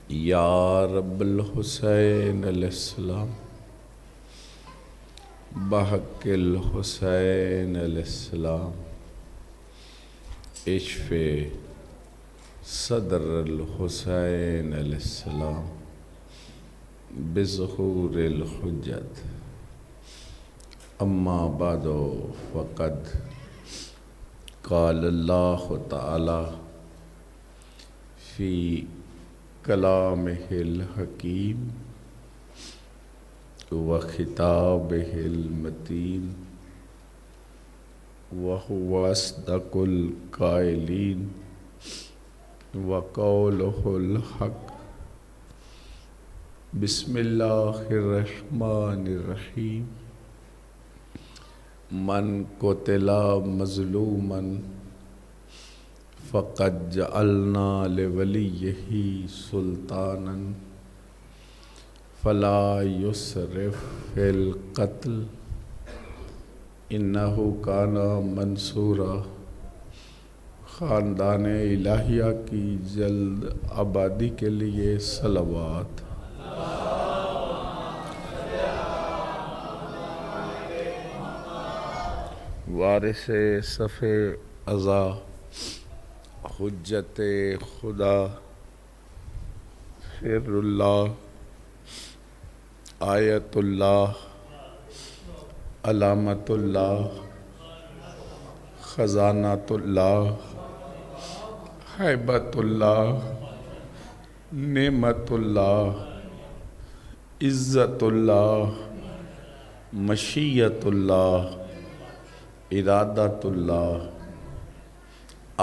یا رب الحسین علیہ السلام بحق الحسین علیہ السلام اشف صدر الحسین علیہ السلام بظہور الحجت اما بعد فقد قال اللہ تعالی فی کلامہ الحکیم وخطابہ المتین وہو اصدق القائلین وقولہ الحق بسم اللہ الرحمن الرحیم من قتل مظلوما فقد جعلنا لولیہ سلطانا فلا یسرف فی القتل انہ کان منصورا۔ خاندان الہیہ کی جلد آبادی کے لیے صلوات۔ وارث صف ازا حجت خدا خیر اللہ آیت اللہ علامت اللہ خزانۃ اللہ ہیبت اللہ نعمت اللہ عزت اللہ مشیت اللہ ارادت اللہ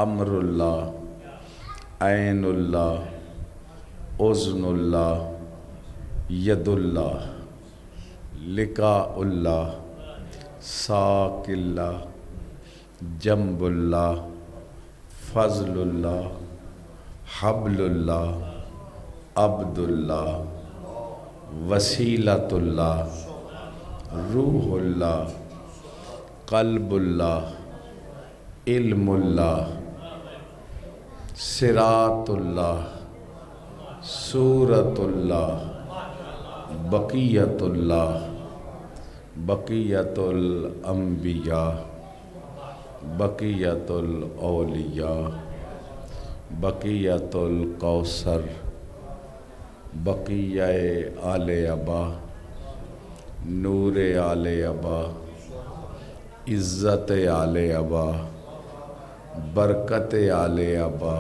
امر اللہ عین اللہ اذن اللہ ید اللہ لقاء اللہ ساق اللہ جنب اللہ فضل اللہ حبل اللہ عبد اللہ وسیلۃ اللہ روح اللہ قلب اللہ علم اللہ صراط اللہ سورۃ اللہ بقیت اللہ بقیت الانبیاء بقیت الاولیاء بقیت الکوثر بقیہ آل ابا نور آل ابا عزت آل ابا برکت آل ابا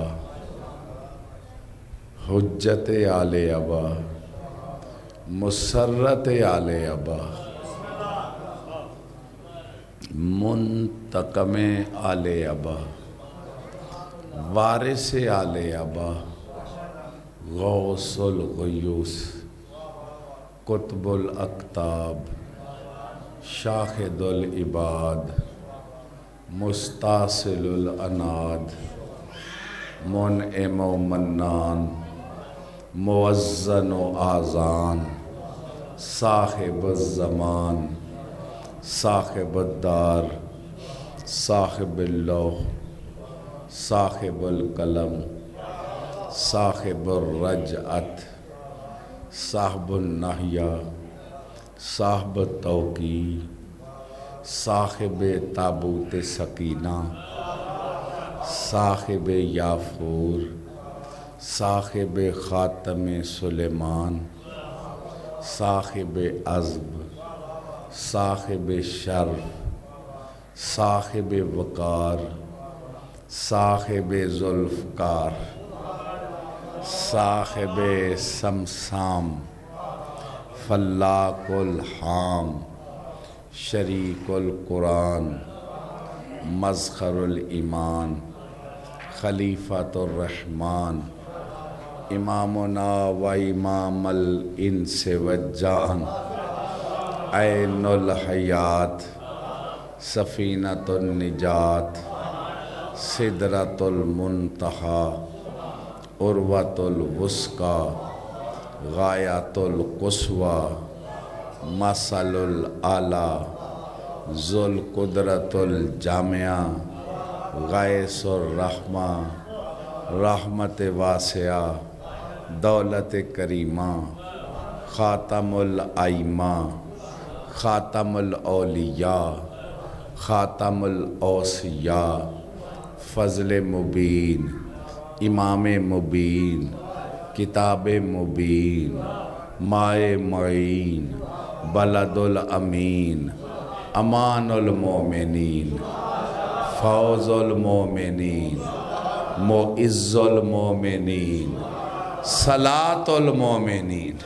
حجت آل ابا مسرت آل ابا منتقم آل ابا وارث آل ابا غوث الغیوث قطب الاقطاب شاہد العباد مستاصل الاناد منعم و منان موزن و آذان صاحب الزمان صاحب الدار صاحب اللوح صاحب القلم صاحب الرجعت صاحب النحیہ صاحب التوقیع صاحب تابوت سکینہ صاحب یافور صاحب خاتم سلیمان صاحب عزب صاحب شرف صاحب وقار صاحب ذوالفقار صاحب سمسام فلاق الحام شریک القرآن مذخر الایمان خلیفۃ الرحمن امامنا و امام الانس والجان عین الحیات سفینۃ النجات سدرۃ المنتہی عروۃ الوثقی غایۃ القصوی مثل الاعلی ذو القدرۃ الجامعہ غیث الرحمہ رحمت واسعہ دولت کریمہ، خاتم الائمہ، خاتم الاولیاء، خاتم الاوصیاء، فضل مبین، امام مبین، کتاب مبین، مائے معین، بلد الامین، امان المومنین، فوز المومنین، معز المومنین، صلاة المومنین۔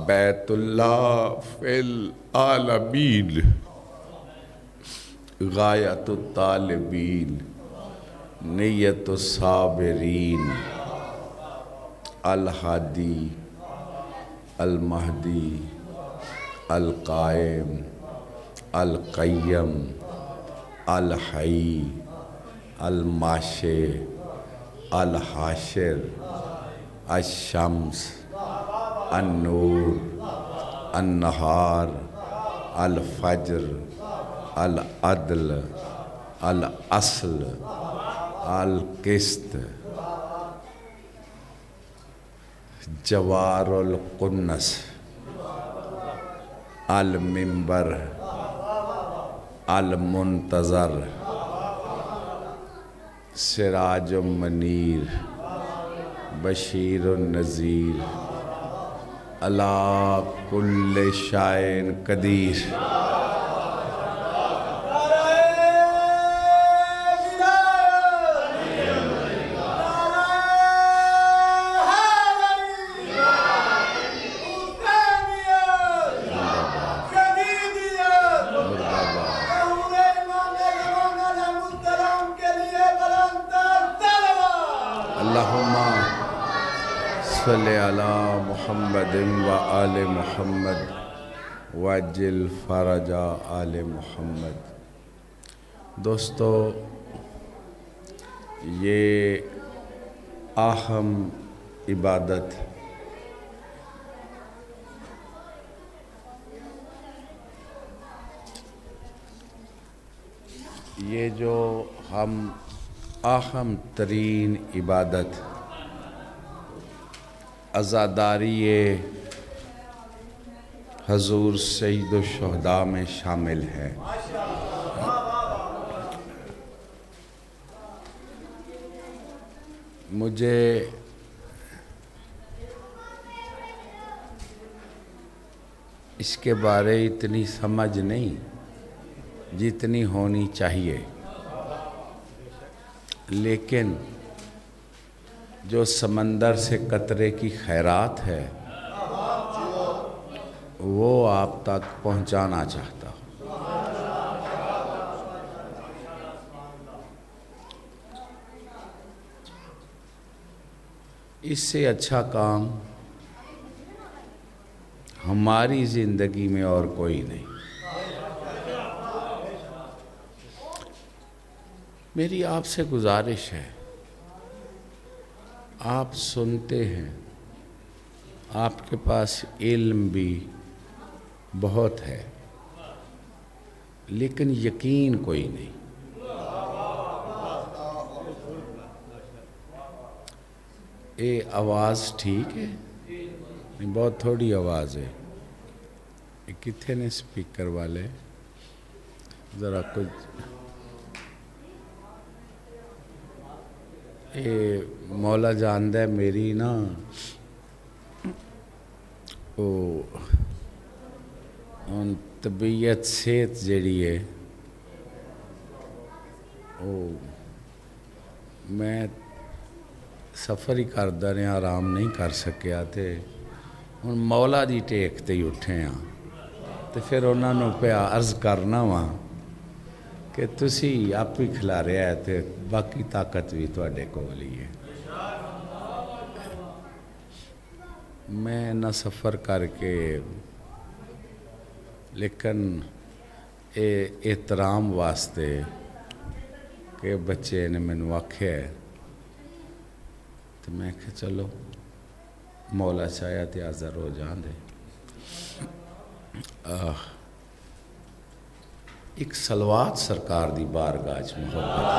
بیت اللہ فی العالمین، غایت الطالبین، نیت الصابرین، الہادی، المہدی، القائم، القیم، الحی، الماشی، الحاشر، الشمس، النور، النہار، الفجر، العدل، الاصل، القسط، جوار القنس، المنبر، المنتظر، سراج منیر، بشیر النذیر، علی کل شیء قدیر۔ اللہم صلی علی محمد و آل محمد وعجل فرج آل محمد۔ دوستو، یہ اہم عبادت یہ جو ہم اہم ترین عبادت عزاداری حضور سید الشہداء میں شامل ہے۔ مجھے اس کے بارے اتنی سمجھ نہیں جتنی ہونی چاہیے، لیکن جو سمندر سے قطرے کی خیرات ہے وہ آپ تک پہنچانا چاہتا ہوں۔ اس سے اچھا کام ہماری زندگی میں اور کوئی نہیں۔ میری آپ سے گزارش ہے، آپ سنتے ہیں، آپ کے پاس علم بھی بہت ہے، لیکن یقین کوئی نہیں۔ اے آواز ٹھیک ہے؟ بہت تھوڑی آواز ہے۔ کتنے نے سپیکر والے؟ ذرا کچھ مولا جاندہ ہے میری نا طبیعت صحت جیڑی ہے میں سفر ہی کردہ رہا، آرام نہیں کر سکیا تھے۔ ہن مولا دی ٹیک تے ہی اٹھے ہاں تے پھر انہاں نوں پہ عرض کرنا وا کہ تسی آپ ہی کھلا رہے ہیں تے باقی طاقت بھی تواڈے کول ہی ہے۔ میں نہ سفر کر کے، لیکن احترام واسطے کہ بچے نے مینوں آکھیا ہے تو میں کہ چلو مولا چاہیا تے حاضر ہو جان دے۔ ایک صلوات سرکار دی بارگاہ وچ محبت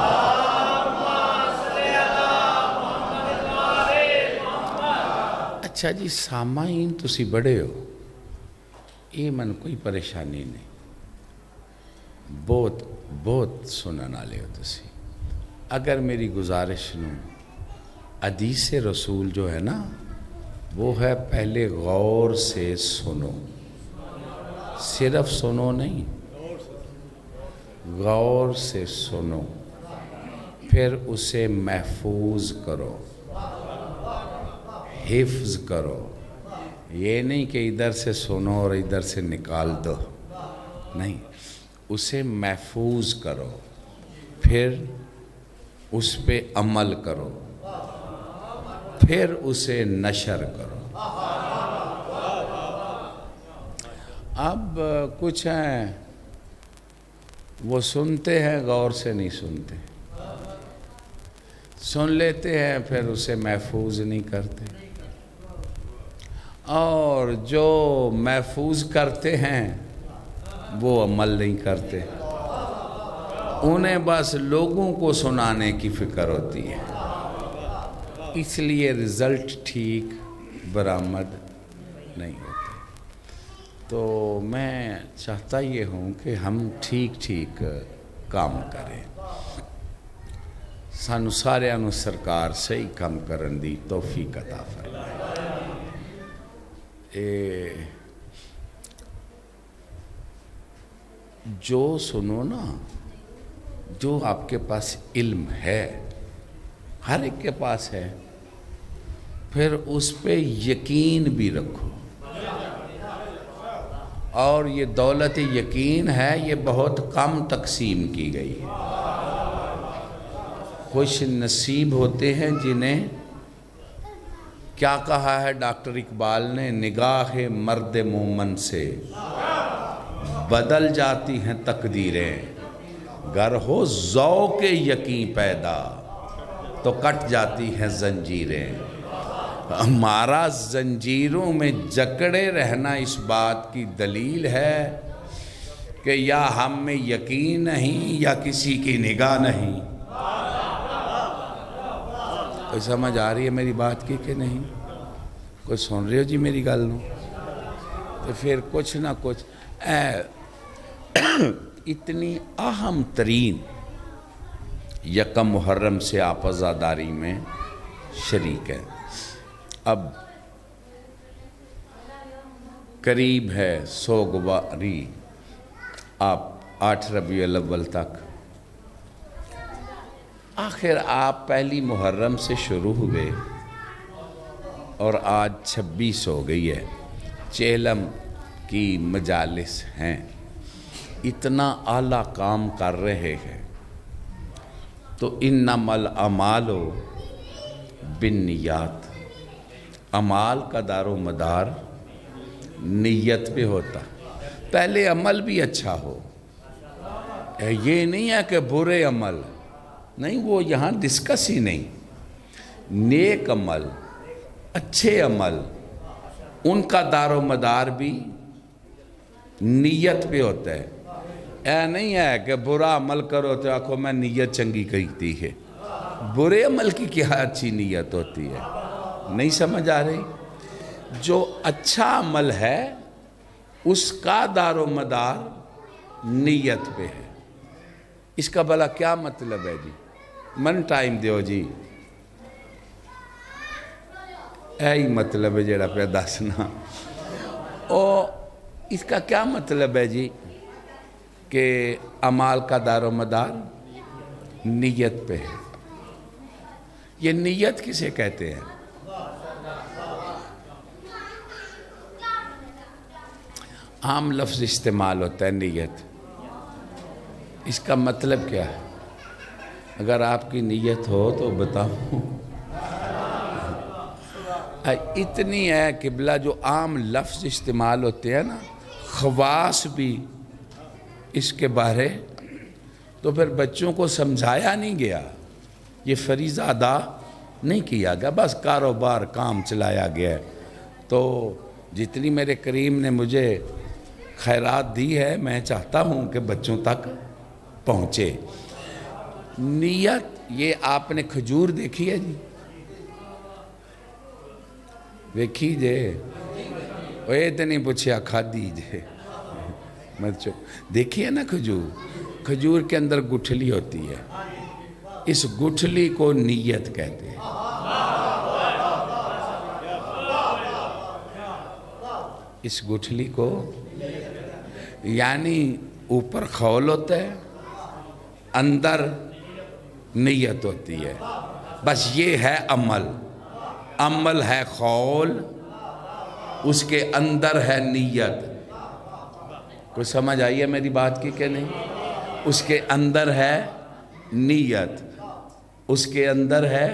اچھا جی سامعین تسی بڑے ہو یہ من کوئی پریشانی نہیں بہت بہت سنن والے ہو تسی اگر میری گزارش نو حدیث رسول جو ہے نا وہ ہے پہلے غور سے سنو صرف سنو نہیں غور سے سنو پھر اسے محفوظ کرو حفظ کرو یہ نہیں کہ ادھر سے سنو اور ادھر سے نکال دو نہیں اسے محفوظ کرو پھر اس پہ عمل کرو پھر اسے نشر کرو اب کچھ ہیں وہ سنتے ہیں غور سے نہیں سنتے سن لیتے ہیں پھر اسے محفوظ نہیں کرتے اور جو محفوظ کرتے ہیں وہ عمل نہیں کرتے انہیں بس لوگوں کو سنانے کی فکر ہوتی ہے اس لیے رزلٹ ٹھیک برآمد نہیں ہوتے تو میں چاہتا یہ ہوں کہ ہم ٹھیک ٹھیک کام کریں سانو سارے نو سرکار صحیح کام کرن دی توفیق عطا فرمائے جو سنو نا جو آپ کے پاس علم ہے ہر ایک کے پاس ہے پھر اس پہ یقین بھی رکھو اور یہ دولت یقین ہے یہ بہت کم تقسیم کی گئی ہے خوش نصیب ہوتے ہیں جنہیں کیا کہا ہے ڈاکٹر اقبال نے نگاہ مرد مومن سے بدل جاتی ہیں تقدیریں گر ہو ذوق یقین پیدا تو کٹ جاتی ہیں زنجیریں ہمارا زنجیروں میں جکڑے رہنا اس بات کی دلیل ہے کہ یا ہم میں یقین نہیں یا کسی کی نگاہ نہیں کوئی سمجھ آ رہی ہے میری بات کی کہ نہیں کوئی سن رہے ہو جی میری گل نو تو پھر کچھ نہ کچھ اتنی اہم ترین یکم محرم سے آپ عزاداری میں شریک ہیں اب قریب ہے سوگواری آپ 8 ربیع الاول تک آخر آپ پہلی محرم سے شروع ہوئے اور آج 26 ہو گئی ہے چیلم کی مجالس ہیں اتنا اعلیٰ کام کر رہے ہیں تو انما الاعمال بالنیات عمال کا دار و مدار نیت پہ ہوتا پہلے عمل بھی اچھا ہو یہ نہیں ہے کہ برے عمل نہیں وہ یہاں ڈسکس ہی نہیں نیک عمل اچھے عمل ان کا دار و مدار بھی نیت پہ ہوتا ہے اے نہیں ہے کہ برا عمل کرو تو آخو میں نیت چنگی کرتی ہے برے عمل کی کیا اچھی نیت ہوتی ہے نہیں سمجھ آ رہی جو اچھا عمل ہے اس کا دار و مدار نیت پہ ہے اس کا بھلا کیا مطلب ہے جی من ٹائم دیو جی ہی مطلب ہے جڑا پہ دسنا اور اس کا کیا مطلب ہے جی کہ عمال کا دار و مدار نیت پہ ہے یہ نیت کسے کہتے ہیں عام لفظ استعمال ہوتا ہے نیت اس کا مطلب کیا ہے اگر آپ کی نیت ہو تو بتاؤ اتنی ہے قبلہ جو عام لفظ استعمال ہوتے ہیں نا خواص بھی اس کے بارے تو پھر بچوں کو سمجھایا نہیں گیا یہ فریضہ ادا نہیں کیا گیا بس کاروبار کام چلایا گیا تو جتنی میرے کریم نے مجھے خیرات دی ہے، میں چاہتا ہوں کہ بچوں تک پہنچے۔ نیت، یہ آپ نے کھجور دیکھی ہے جی؟ دیکھی جے وہ تو نہیں پوچھیا کھا دیجئے مت دیکھیے نا کھجور، کھجور کے اندر گٹھلی ہوتی ہے، اس گٹھلی کو نیت کہتے ہیں۔ اس گٹھلی کو یعنی اوپر خول ہوتا ہے، اندر نیت ہوتی ہے، بس یہ ہے عمل۔ عمل ہے خول، اس کے اندر ہے نیت۔ کوئی سمجھ آئی ہے میری بات کی کہ نہیں؟ اس کے اندر ہے نیت، اس کے اندر ہے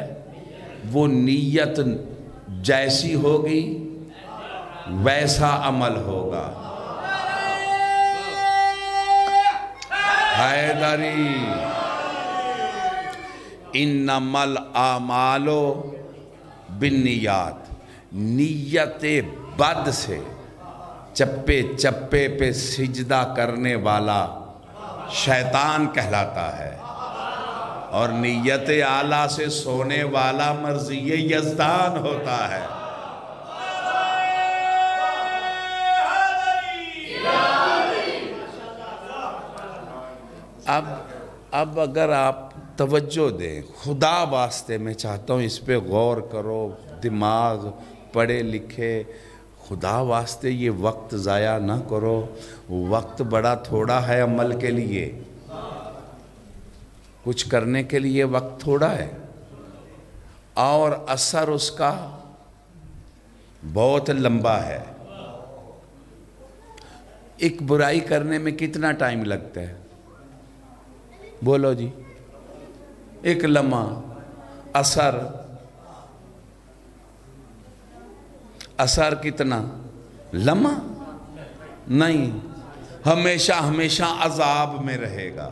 وہ نیت جیسی ہوگی ویسا عمل ہوگا۔ حیدری انما الاعمال بالنیات، نیت بد سے چپے چپے پہ سجدہ کرنے والا شیطان کہلاتا ہے، اور نیت اعلیٰ سے سونے والا مرضی یزدان ہوتا ہے۔ اب اگر آپ توجہ دیں، خدا واسطے میں چاہتا ہوں اس پہ غور کرو، دماغ پڑھے لکھے، خدا واسطے یہ وقت ضائع نہ کرو، وقت بڑا تھوڑا ہے عمل کے لیے، کچھ کرنے کے لیے وقت تھوڑا ہے، اور اثر اس کا بہت لمبا ہے۔ ایک برائی کرنے میں کتنا ٹائم لگتا ہے؟ بولو جی، ایک لمحہ، اثر کتنا لمحہ نہیں، ہمیشہ ہمیشہ عذاب میں رہے گا۔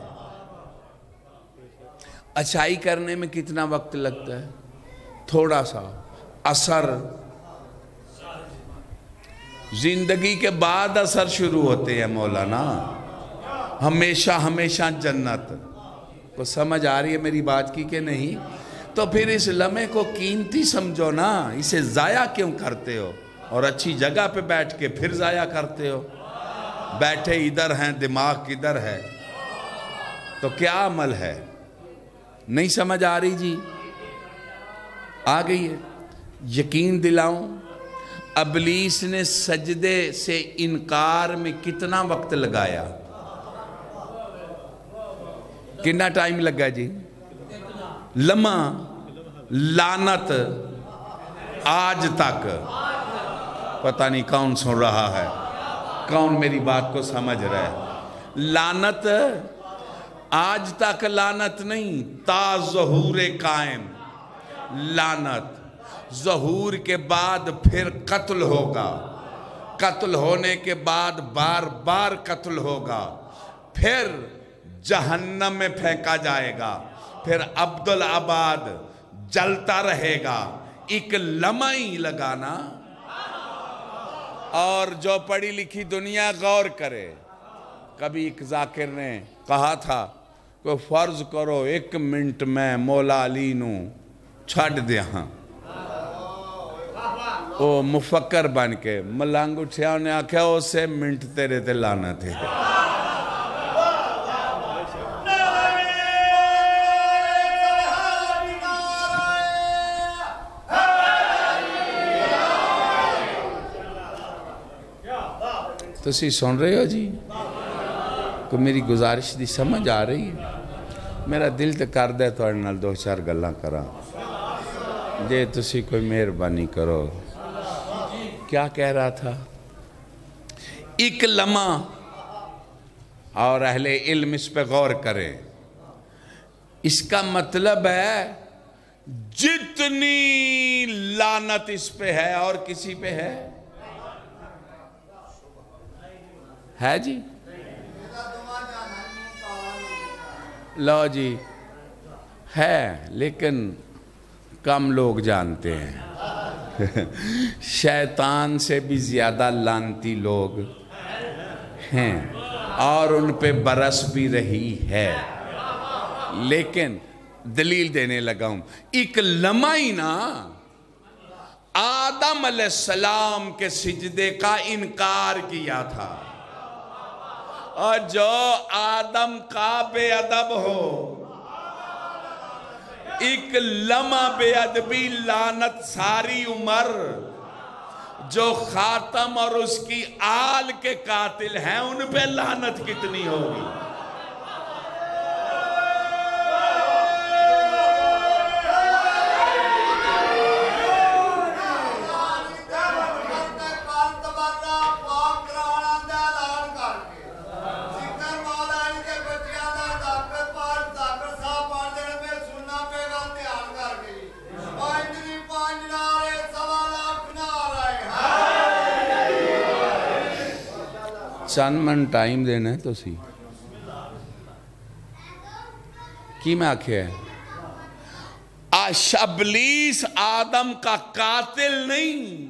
اچھائی کرنے میں کتنا وقت لگتا ہے؟ تھوڑا سا، اثر زندگی کے بعد اثر شروع ہوتے ہیں مولانا، ہمیشہ ہمیشہ جنت۔ کو سمجھ آ رہی ہے میری بات کی کہ نہیں؟ تو پھر اس لمحے کو قیمتی سمجھو نا، اسے ضائع کیوں کرتے ہو؟ اور اچھی جگہ پہ بیٹھ کے پھر ضائع کرتے ہو، بیٹھے ادھر ہیں دماغ کدھر ہے، تو کیا عمل ہے؟ نہیں سمجھ آ رہی جی؟ آ گئی ہے؟ یقین دلاؤں، ابلیس نے سجدے سے انکار میں کتنا وقت لگایا؟ کتنا ٹائم لگا جی؟ لمحہ، لعنت آج تک پتہ نہیں کون سن رہا ہے، کون میری بات کو سمجھ رہا ہے؟ لعنت آج تک، لعنت نہیں، تا ظہور قائم لعنت۔ ظہور کے بعد پھر قتل ہوگا، قتل ہونے کے بعد بار بار قتل ہوگا، پھر جہنم میں پھینکا جائے گا، پھر عبدالعباد جلتا رہے گا۔ ایک لمحہ ہی لگانا۔ اور جو پڑھی لکھی دنیا غور کرے، کبھی ایک ذاکر نے کہا تھا کہ فرض کرو 1 منٹ میں مولا علی نو چھڑ دیا ہاں، وہ مفکر بن کے ملنگ اٹھیا، انہیں آکھیا اسے منٹ تیرے تے لعنت ہے۔ تو اسی سن رہے ہو جی کہ میری گزارش دی سمجھ آ رہی ہے؟ میرا دل تے کر دے تو نال 2-4 گلاں کراں، جے تسی کوئی مہربانی کرو۔ کیا کہہ رہا تھا؟ ایک لمحہ، اور اہل علم اس پہ غور کریں، اس کا مطلب ہے جتنی لعنت اس پہ ہے اور کسی پہ ہے جی؟ لو جی ہے، لیکن کم لوگ جانتے ہیں۔ شیطان سے بھی زیادہ لعنتی لوگ ہیں اور ان پہ برس بھی رہی ہے، لیکن دلیل دینے لگا ہوں۔ ایک لمحہ ہی نا آدم علیہ السلام کے سجدے کا انکار کیا تھا، اور جو آدم کا بے ادب ہو، ایک لمحہ بے ادبی لعنت ساری عمر، جو خاتم اور اس کی آل کے قاتل ہیں ان پہ لعنت کتنی ہوگی؟ چند من ٹائم دینا ہے تو سی کی میں آکھے ہے ابلیس آدم کا قاتل نہیں،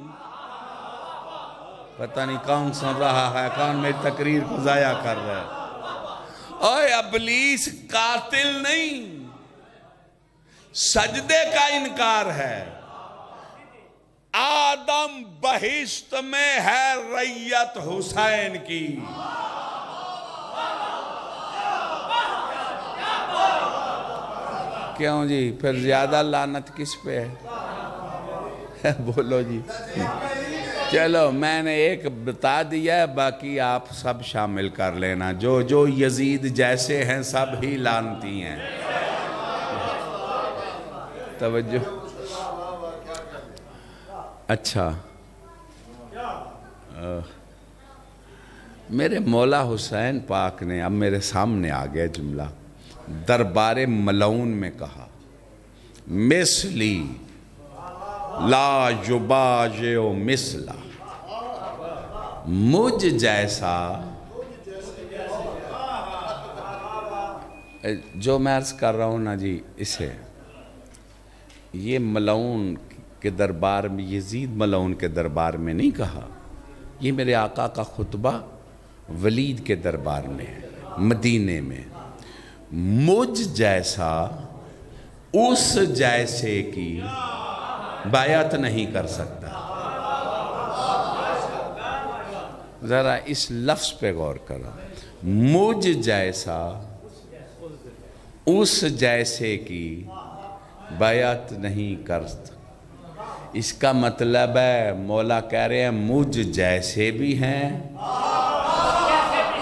پتہ نہیں کون سن رہا ہے، کون میری تقریر کو ضائع کر رہا ہے۔ اوہ ابلیس قاتل نہیں، سجدے کا انکار ہے۔ آدم بہشت میں ہے ریت حسین کی، کیوں جی؟ پھر زیادہ لعنت کس پہ ہے؟ بولو جی۔ چلو میں نے ایک بتا دیا ہے، باقی آپ سب شامل کر لینا، جو جو یزید جیسے ہیں سب ہی لعنتی ہیں۔ توجہ۔ اچھا، میرے مولا حسین پاک نے اب میرے سامنے آ گیا جملہ، دربار ملعون میں کہا مثلی لا یباجع مثلا، مجھ جیسا، جو میں عرض کر رہا ہوں نا جی، اسے یہ ملعون کے دربار میں، یزید ملعون کے دربار میں نہیں کہا، یہ میرے آقا کا خطبہ ولید کے دربار میں ہے، مدینے میں۔ مجھ جیسا اس جیسے کی بیعت نہیں کر سکتا۔ ذرا اس لفظ پہ غور کرو، مجھ جیسا اس جیسے کی بیعت نہیں کر سکتا۔ اس کا مطلب ہے مولا کہہ رہے ہیں مجھ جیسے بھی ہیں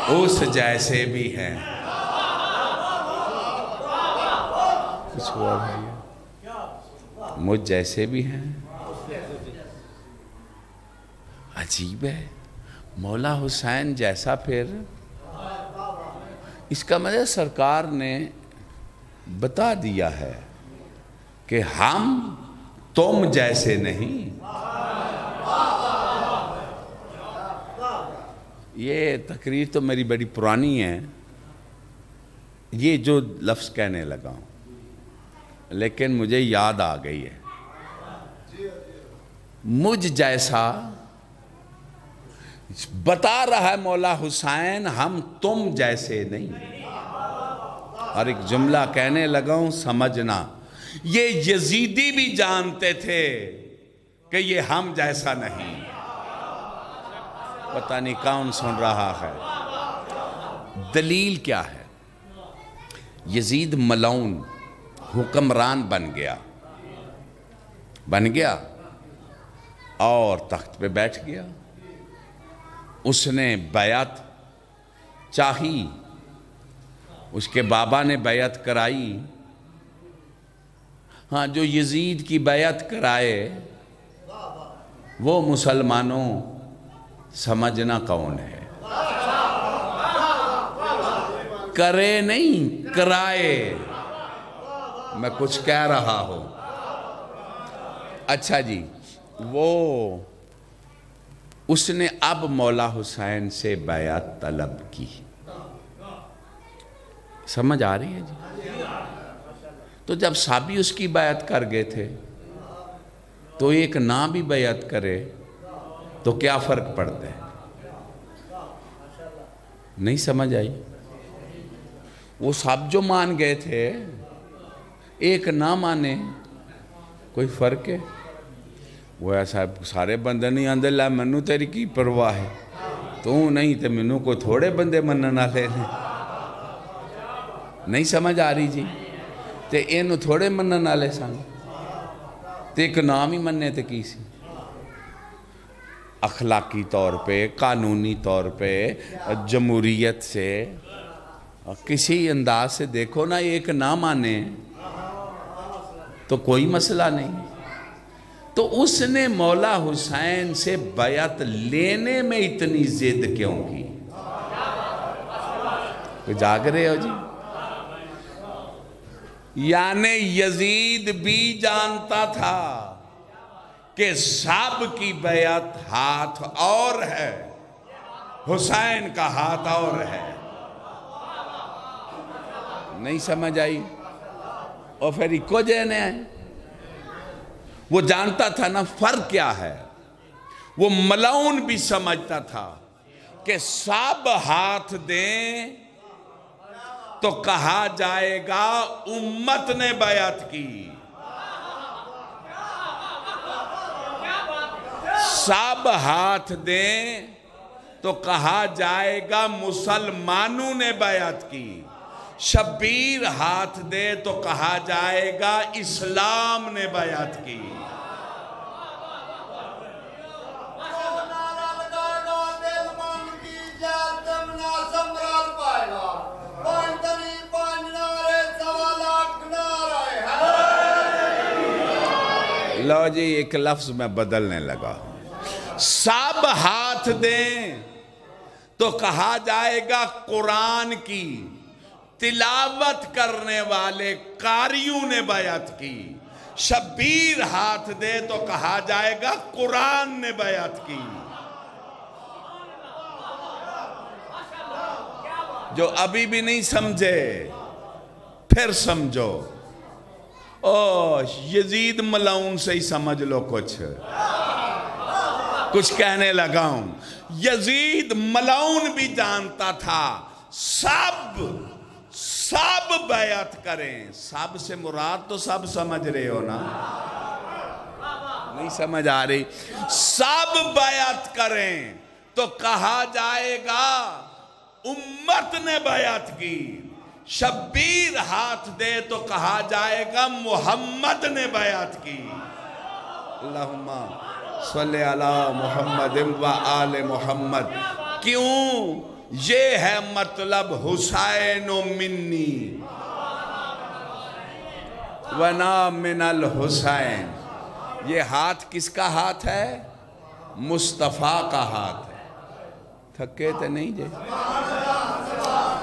اس جیسے بھی ہیں۔ کچھ ہوا بھائی؟ مجھ جیسے بھی ہیں، عجیب ہے، مولا حسین جیسا۔ پھر اس کا مطلب سرکار نے بتا دیا ہے کہ ہم تم جیسے نہیں۔ یہ تقریر تو میری بڑی پرانی ہے، یہ جو لفظ کہنے لگا ہوں، لیکن مجھے یاد آ گئی ہے۔ مجھ جیسا بتا رہا ہے مولا حسین، ہم تم جیسے نہیں۔ اور ایک جملہ کہنے لگا ہوں، سمجھنا، یہ یزیدی بھی جانتے تھے کہ یہ ہم جیسا نہیں۔ پتہ نہیں کون سن رہا ہے۔ دلیل کیا ہے؟ یزید ملعون حکمران بن گیا اور تخت پہ بیٹھ گیا۔ اس نے بیعت چاہی، اس کے بابا نے بیعت کرائی۔ ہاں، جو یزید کی بیعت کرائے وہ مسلمانوں سمجھنا کون ہے؟ کرے نہیں، کرائے۔ میں کچھ کہہ رہا ہوں۔ اچھا جی، وہ اس نے اب مولا حسین سے بیعت طلب کی۔ سمجھ آ رہی ہے جی؟ تو جب صحابی اس کی بیعت کر گئے تھے تو ایک نہ بھی بیعت کرے تو کیا فرق پڑتا ہے؟ نہیں سمجھ آئی؟ وہ سب جو مان گئے تھے ایک نہ مانے کوئی فرق ہے؟ وہ ایسا سارے بندے نہیں آندے لے منو تیری کی پرواہ ہے، تو نہیں تے منو کو تھوڑے بندے مننا لے لیں۔ نہیں سمجھ آ رہی جی؟ تے اینو تھوڑے مننا لے سن، تے ایک نام ہی مننے تے کی سی؟ اخلاقی طور پہ، قانونی طور پہ، جمہوریت سے کسی انداز سے دیکھو نا، ایک نہ مانے تو کوئی مسئلہ نہیں۔ تو اس نے مولا حسین سے بیعت لینے میں اتنی ضد کیوں کی؟ کوئی جاگ رہے ہو جی؟ یعنی یزید بھی جانتا تھا کہ سب کی بیعت ہاتھ اور ہے، حسین کا ہاتھ اور ہے۔ نہیں سمجھ آئی؟ اور پھر ایکو جینے ہیں، وہ جانتا تھا نا فرق کیا ہے۔ وہ ملعون بھی سمجھتا تھا کہ سب ہاتھ دیں تو کہا جائے گا امت نے بیعت کی، سب ہاتھ دیں تو کہا جائے گا مسلمانوں نے بیعت کی، شبیر ہاتھ دے تو کہا جائے گا اسلام نے بیعت کی۔ لو جی ایک لفظ میں بدلنے لگا، سب ہاتھ دیں تو کہا جائے گا قرآن کی تلاوت کرنے والے قاریوں نے بیعت کی، شبیر ہاتھ دے تو کہا جائے گا قرآن نے بیعت کی۔ جو ابھی بھی نہیں سمجھے پھر سمجھو، یزید ملعون سے ہی سمجھ لو، کچھ کہنے لگا ہوں۔ یزید ملعون بھی جانتا تھا سب بیعت کریں، سب سے مراد تو سب سمجھ رہے ہو نا؟ نہیں سمجھ آ رہی؟ سب بیعت کریں تو کہا جائے گا امت نے بیعت کی، شبیر ہاتھ دے تو کہا جائے گا محمد نے بیعت کی۔ اللہم صلی علی محمد و آل محمد۔ کیوں؟ یہ ہے مطلب حسین منی ونا من الحسین۔ یہ ہاتھ کس کا ہاتھ ہے؟ مصطفیٰ کا ہاتھ ہے۔ تھکے تو نہیں جے؟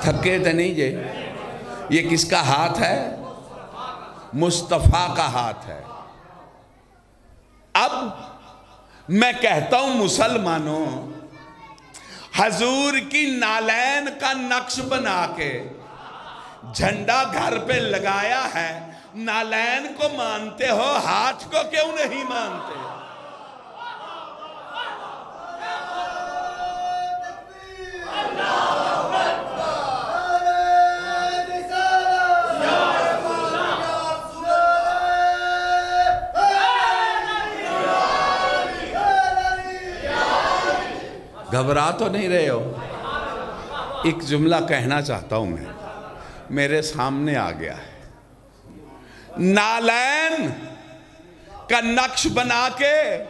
تھکے تو نہیں جے؟ یہ کس کا ہاتھ ہے؟ مصطفیٰ کا ہاتھ ہے۔ اب میں کہتا ہوں مسلمانوں، حضور کی نالین کا نقش بنا کے جھنڈا گھر پہ لگایا ہے، نالین کو مانتے ہو، ہاتھ کو کیوں نہیں مانتے؟ گھبرا تو نہیں رہے ہو؟ ایک جملہ کہنا چاہتا ہوں میں، میرے سامنے آ گیا ہے۔ نالین کا نقش بنا کے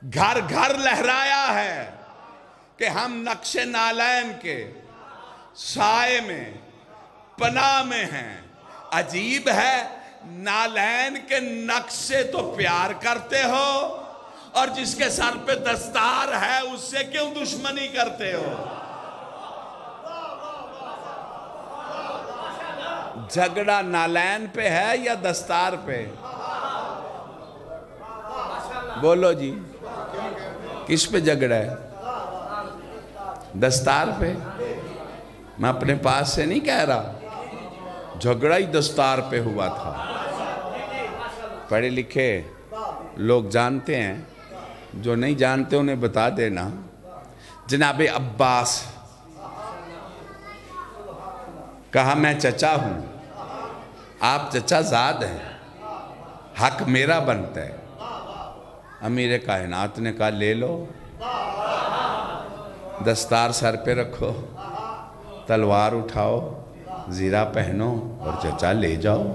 گھر گھر لہرایا ہے کہ ہم نقش نالین کے سائے میں پناہ میں ہیں۔ عجیب ہے، نالین کے نقش سے تو پیار کرتے ہو، اور جس کے سر پہ دستار ہے اس سے کیوں دشمنی کرتے ہو؟ جھگڑا نالین پہ ہے یا دستار پہ؟ بولو جی، کس پہ جھگڑا ہے؟ دستار پہ؟ میں اپنے پاس سے نہیں کہہ رہا، جھگڑا ہی دستار پہ ہوا تھا۔ پڑھے لکھے لوگ جانتے ہیں، جو نہیں جانتے انہیں بتا دینا۔ جناب عباس کہا میں چچا ہوں، آپ چچا زاد ہیں، حق میرا بنتا ہے۔ امیر کائنات نے کہا لے لو، دستار سر پہ رکھو، تلوار اٹھاؤ، زیرہ پہنو اور چچا لے جاؤ۔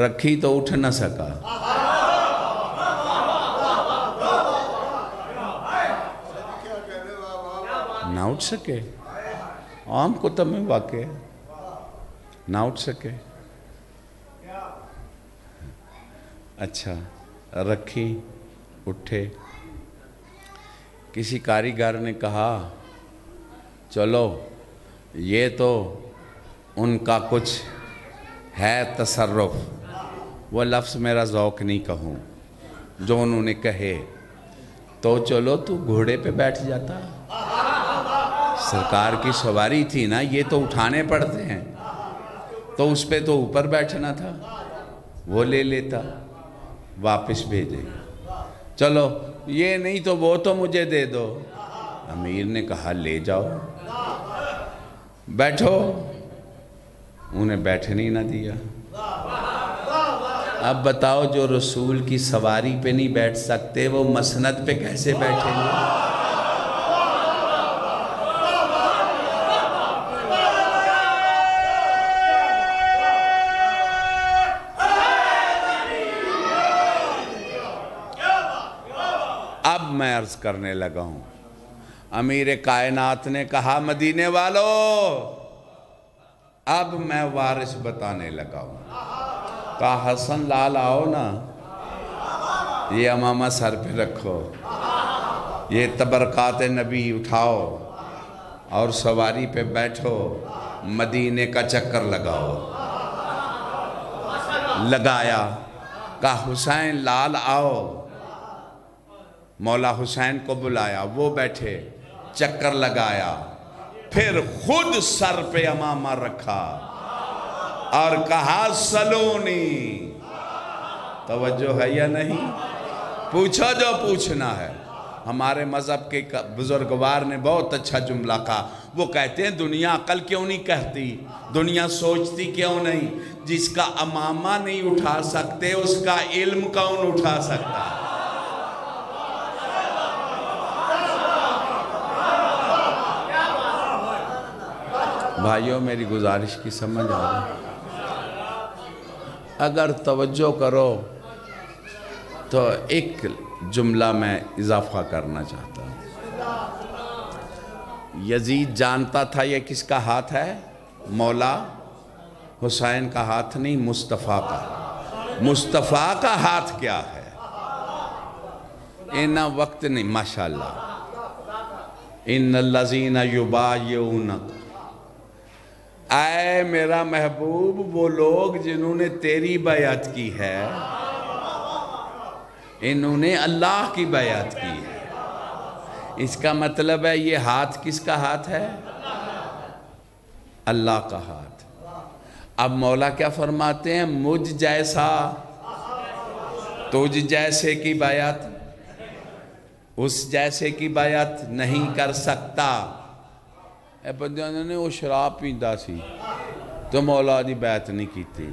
رکھی تو اٹھ نہ سکا، نہ اٹھ سکے، عام کتب میں واقع ہے، نہ اٹھ سکے۔ اچھا رکھی، اٹھے۔ کسی کاریگر نے کہا چلو یہ تو ان کا کچھ ہے تصرف، وہ لفظ میرا ذوق نہیں کہوں جو انہوں نے کہے، تو چلو تو گھوڑے پہ بیٹھ جاتا، سرکار کی سواری تھی نا، یہ تو اٹھانے پڑتے ہیں، تو اس پہ تو اوپر بیٹھنا تھا، وہ لے لیتا، واپس بھیجے۔ چلو یہ نہیں تو وہ تو مجھے دے دو۔ امیر نے کہا لے جاؤ، بیٹھو، انہیں بیٹھنے نہ دیا۔ اب بتاؤ جو رسول کی سواری پہ نہیں بیٹھ سکتے وہ مسند پہ کیسے بیٹھیں گے؟ اب میں عرض کرنے لگا ہوں، امیر کائنات نے کہا مدینے والو، اب میں وارث بتانے لگا ہوں۔ کہا حسن لال آؤ نا، یہ امامہ سر پہ رکھو، یہ تبرکات نبی اٹھاؤ اور سواری پہ بیٹھو، مدینے کا چکر لگاؤ۔ لگایا، کہا حسین لال آؤ، مولا حسین کو بلایا، وہ بیٹھے، چکر لگایا، پھر خود سر پہ امامہ رکھا اور کہا سلونی۔ توجہ ہے یا نہیں؟ پوچھو جو پوچھنا ہے۔ ہمارے مذہب کے بزرگوار نے بہت اچھا جملہ کہا، وہ کہتے ہیں دنیا عقل کیوں نہیں کہتی، دنیا سوچتی کیوں نہیں، جس کا امامہ نہیں اٹھا سکتے اس کا علم کون اٹھا سکتا ہے؟ بھائیوں میری گزارش کی سمجھ آ رہی؟ اگر توجہ کرو تو ایک جملہ میں اضافہ کرنا چاہتا ہوں۔ یزید جانتا تھا یہ کس کا ہاتھ ہے؟ مولا حسین کا ہاتھ نہیں، مصطفیٰ کا۔ مصطفیٰ کا ہاتھ کیا ہے؟ اینا وقت نہیں، ماشاءاللہ۔ ان الذین یبایعونک، اے میرا محبوب، وہ لوگ جنہوں نے تیری بیعت کی ہے انہوں نے اللہ کی بیعت کی ہے۔ اس کا مطلب ہے یہ ہاتھ کس کا ہاتھ ہے؟ اللہ کا ہاتھ۔ اب مولا کیا فرماتے ہیں؟ مجھ جیسا تجھ جیسے کی بیعت اس جیسے کی بیعت نہیں کر سکتا۔ اے بندیاں نے وہ شراب پیندا سی تو مولا دی بیعت نہیں کیتی،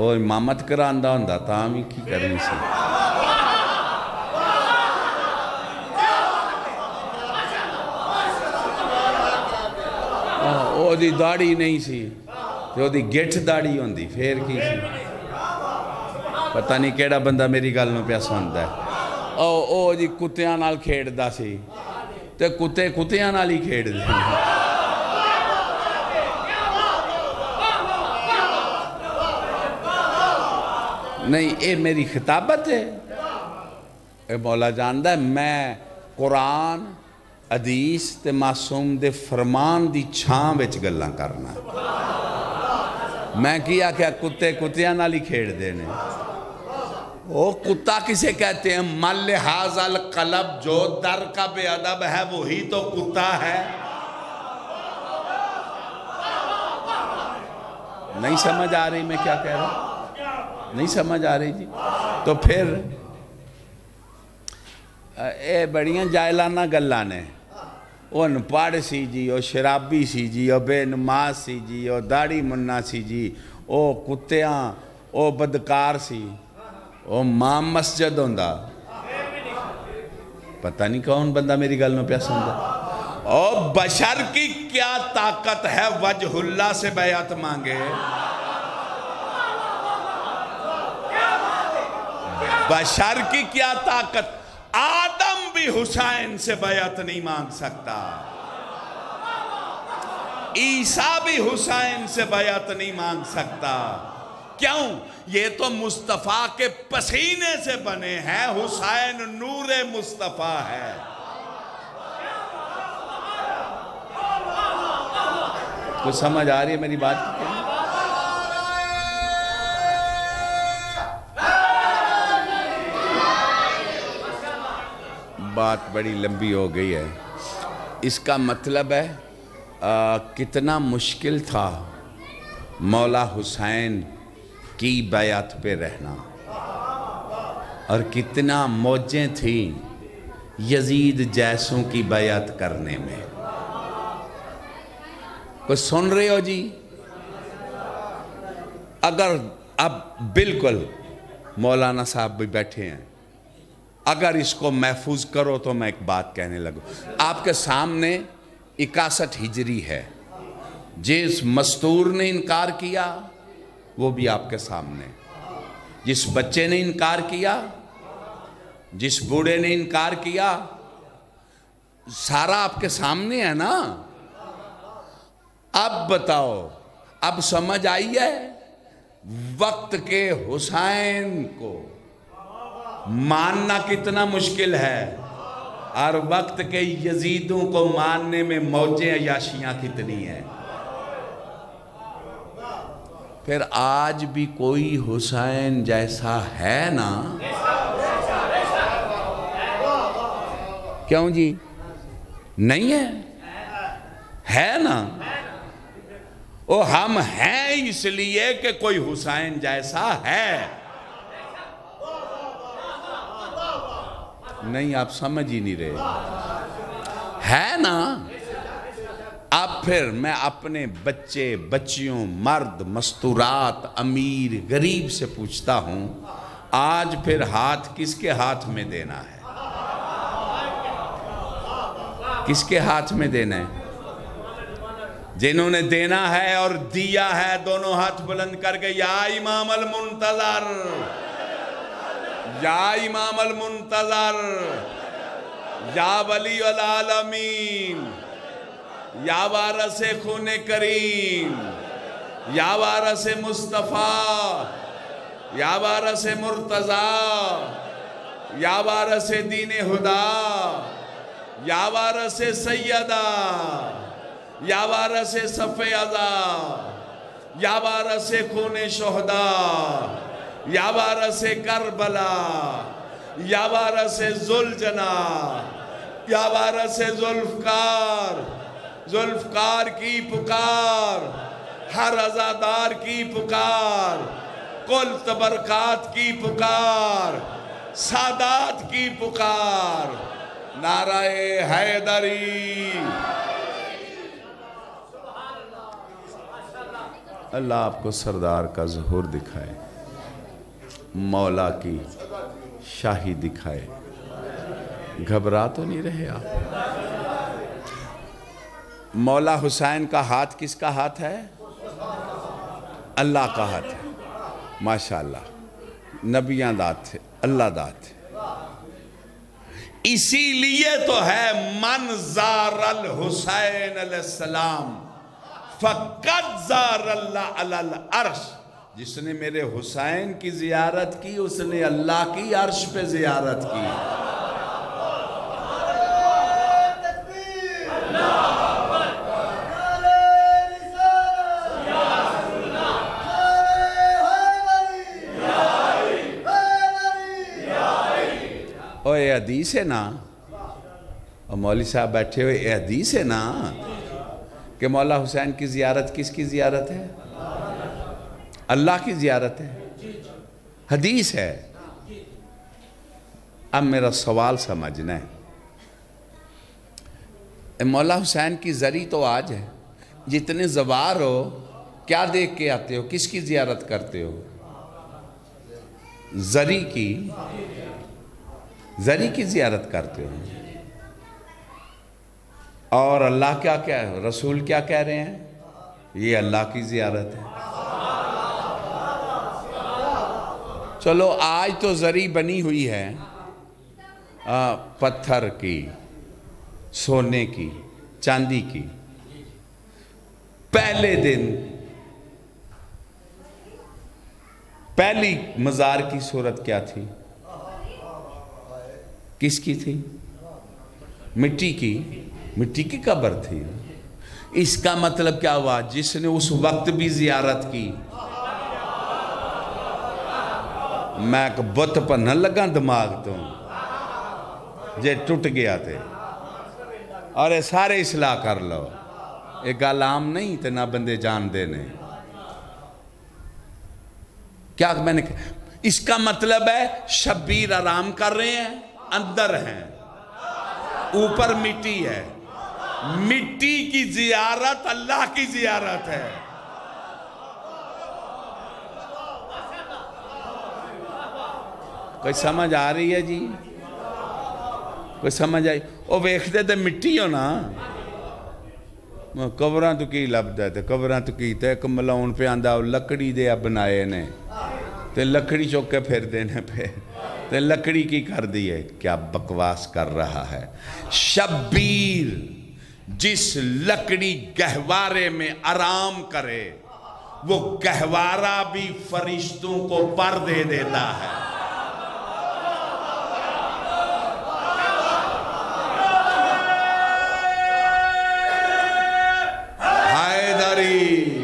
اور امامت کراندا ہوندا تاں بھی کی کرنی سی۔ او دی داڑھی نہیں سی تو دی گٹھ داڑھی ہوندی پھر کی سی؟ پتہ نہیں کیڑا بندہ میری گل نوں پیا سندا ہے۔ او دی کتیاں نال کھیڑدا سی تے کتے کتیاں نال ہی کھیڑ دے۔ نہیں، اے میری خطابت ہے، اے مولا جاندہ ہے میں قرآن حدیث تے معصوم دے فرمان دی چھاں وچ گلاں کرنا۔ میں کیا کتے کتیاں نال ہی کھیڑ دینے۔ وہ کتا کسے کہتے ہیں؟ من لحاظ القلب، جو در کا بے ادب ہے وہی تو کتا ہے۔ نہیں سمجھ آ رہی میں کیا کہہ رہا ہوں؟ نہیں سمجھ آ رہی جی؟ تو پھر اے بڑیاں جائلانہ گلاں نے، وہ انپڑھ سی جی، وہ شرابی سی جی، وہ بے نماز سی جی، وہ داڑھی منا سی جی، وہ کتیاں، وہ بدکار سی، وہ ماں مسجد ہوندا، پتہ نہیں کون بندہ میری گل نو پیا سمجھا۔ او بشر کی کیا طاقت ہے وجہ اللہ سے بیعت مانگے؟ بشر کی کیا طاقت؟ آدم بھی حسین سے بیعت نہیں مانگ سکتا، عیسیٰ بھی حسین سے بیعت نہیں مانگ سکتا۔ کیوں؟ یہ تو مصطفیٰ کے پسینے سے بنے ہیں، حسین نور مصطفیٰ ہے۔ کچھ سمجھ آ رہی ہے میری بات کی؟ بات بڑی لمبی ہو گئی ہے۔ اس کا مطلب ہے کتنا مشکل تھا مولا حسین کی بیعت پہ رہنا، اور کتنا موجیں تھیں یزید جیسوں کی بیعت کرنے میں۔ کوئی سن رہے ہو جی؟ اگر اب بالکل مولانا صاحب بھی بیٹھے ہیں، اگر اس کو محفوظ کرو تو میں ایک بات کہنے لگوں۔ آپ کے سامنے 61 ہجری ہے، جس مستور نے انکار کیا وہ بھی آپ کے سامنے، جس بچے نے انکار کیا، جس بوڑھے نے انکار کیا، سارا آپ کے سامنے ہے نا۔ اب بتاؤ، اب سمجھ آئی ہے وقت کے حسین کو ماننا کتنا مشکل ہے، اور وقت کے یزیدوں کو ماننے میں موجیں عیاشیاں کتنی ہیں۔ پھر آج بھی کوئی حسین جیسا ہے نا؟ کیوں جی؟ نہیں ہے؟ ہے نا؟ وہ ہم ہیں اس لیے کہ کوئی حسین جیسا ہے۔ نہیں، آپ سمجھ ہی نہیں رہے، ہے نا؟ اب پھر میں اپنے بچے بچیوں، مرد مستورات، امیر غریب سے پوچھتا ہوں، آج پھر ہاتھ کس کے ہاتھ میں دینا ہے؟ کس کے ہاتھ میں دینا ہے؟ جنہوں نے دینا ہے اور دیا ہے دونوں ہاتھ بلند کر کے، یا امام المنتظر، یا امام المنتظر، یا ولی العالمین، یا وارث خون کریم، یا وارث مصطفیٰ، یا وارث مرتضیٰ، یا وارث دین خدا، یا وارث سیدہ، یا وارث صف اعضا، یا وارث خون شہداء، یا وارث کربلا، یا وارث ذوالجنا، یا وارث ذوالفقار، ذوالفقار کی پکار، ہر عزادار کی پکار، کل تبرکات کی پکار، سادات کی پکار، نعرہ حیدری۔ اللہ آپ کو سردار کا ظہور دکھائے، مولا کی شاہی دکھائے۔ گھبرا تو نہیں رہے آپ؟ مولا حسین کا ہاتھ کس کا ہاتھ ہے؟ اللہ کا ہاتھ ہے۔ ماشاءاللہ، نبیاں دات تھے، اللہ دات تھے۔ اسی لیے تو ہے من زار الحسین علیہ السلام فقد زار اللہ علی العرش، جس نے میرے حسین کی زیارت کی اس نے اللہ کی عرش پہ زیارت کی۔ اور یہ حدیث ہے نا، اور مولوی صاحب بیٹھے ہوئے، یہ حدیث ہے نا کہ مولا حسین کی زیارت کس کی زیارت ہے؟ اللہ کی زیارت ہے، حدیث ہے۔ اب میرا سوال سمجھنا ہے، مولا حسین کی زری تو آج ہے. جتنے زوار ہو کیا دیکھ کے آتے ہو؟ کس کی زیارت کرتے ہو؟ زری کی زیارت کرتے ہو. اور اللہ کیا ہے، رسول کیا کہہ رہے ہیں؟ یہ اللہ کی زیارت ہے. چلو آج تو زری بنی ہوئی ہے پتھر کی، سونے کی، چاندی کی. پہلے دن پہلی مزار کی صورت کیا تھی؟ کس کی تھی؟ مٹی کی قبر تھی. اس کا مطلب کیا ہوا؟ جس نے اس وقت بھی زیارت کی، میں کہ بت پر نہ لگا دماغ تو جے ٹوٹ گیا تھے اور یہ سارے اصلاح کر لو. ایک گل عام نہیں تے نہ بندے جان دینے. کیا میں نے کہا؟ اس کا مطلب ہے شبیر آرام کر رہے ہیں، اندر ہیں، اوپر مٹی ہے. مٹی کی زیارت اللہ کی زیارت ہے. کوئی سمجھ آ رہی ہے جی؟ کوئی سمجھ آئی؟ وہ ویکھتے تے مٹی ہو نا، قبراں تو کی لبدا تے قبراں تو کی تے ایک ملاؤن پہ آندا لکڑی دے بنائے نے تے لکڑی چوک کے پھر دینے پہ تے لکڑی کی کر دیئے. کیا بکواس کر رہا ہے. شبیر جس لکڑی گہوارے میں آرام کرے، وہ گہوارہ بھی فرشتوں کو پر دے دیتا ہے. حیدری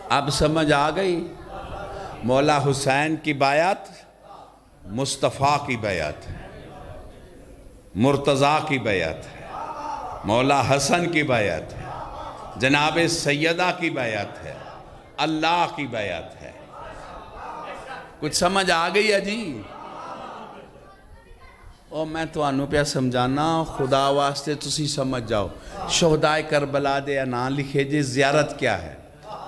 اب سمجھ آ گئی. مولا حسین کی بیعت مصطفیٰ کی بیعت ہے، مرتضیٰ کی بیعت ہے، مولا حسن کی بیعت ہے، جناب سیدہ کی بیعت ہے، اللہ کی بیعت ہے. کچھ سمجھ آ گئی ہے جی؟ اور میں تو آنو پہ سمجھانا، خدا واسطے تسی سمجھ جاؤ. شہدائے کربلا دے نام لکھے جی. زیارت کیا ہے؟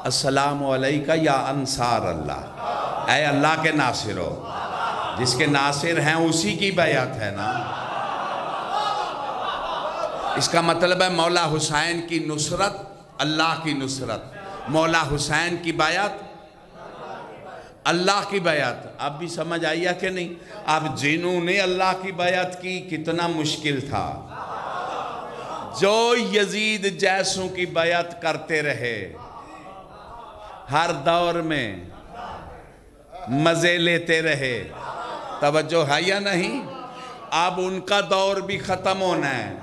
السلام علیکہ یا انصار اللہ، اے اللہ کے ناصرو. جس کے ناصر ہیں اسی کی بیعت ہے نا. اس کا مطلب ہے مولا حسین کی نصرت اللہ کی نصرت، مولا حسین کی بیعت اللہ کی بیعت. اب بھی سمجھ آئی ہے کہ نہیں؟ اب جنہوں نے اللہ کی بیعت کی کتنا مشکل تھا. جو یزید جیسوں کی بیعت کرتے رہے ہر دور میں، مزے لیتے رہے. توجہ ہے یا نہیں؟ اب ان کا دور بھی ختم ہونا ہے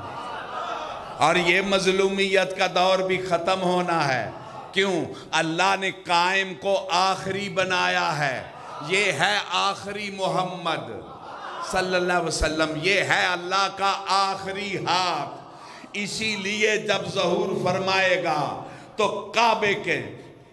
اور یہ مظلومیت کا دور بھی ختم ہونا ہے. کیوں؟ اللہ نے قائم کو آخری بنایا ہے. یہ ہے آخری محمد صلی اللہ علیہ وسلم، یہ ہے اللہ کا آخری ہاتھ. اسی لیے جب ظہور فرمائے گا تو کعبے کے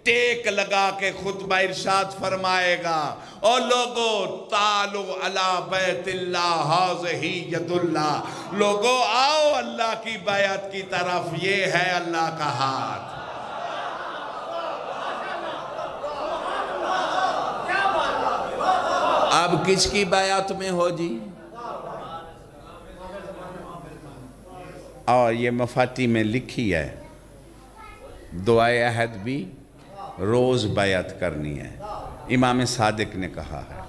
ٹیک لگا کے خطبہ ارشاد فرمائے گا، او لوگو تعالو علی بیت اللہ ہذہ ید اللہ. لوگو آؤ اللہ کی بیعت کی طرف، یہ ہے اللہ کا ہاتھ. اب کس کی بیعت میں ہو جی؟ اور یہ مفاتیح میں لکھی ہے، دعائے عہد بھی روز بیعت کرنی ہے، امام صادق نے کہا ہے.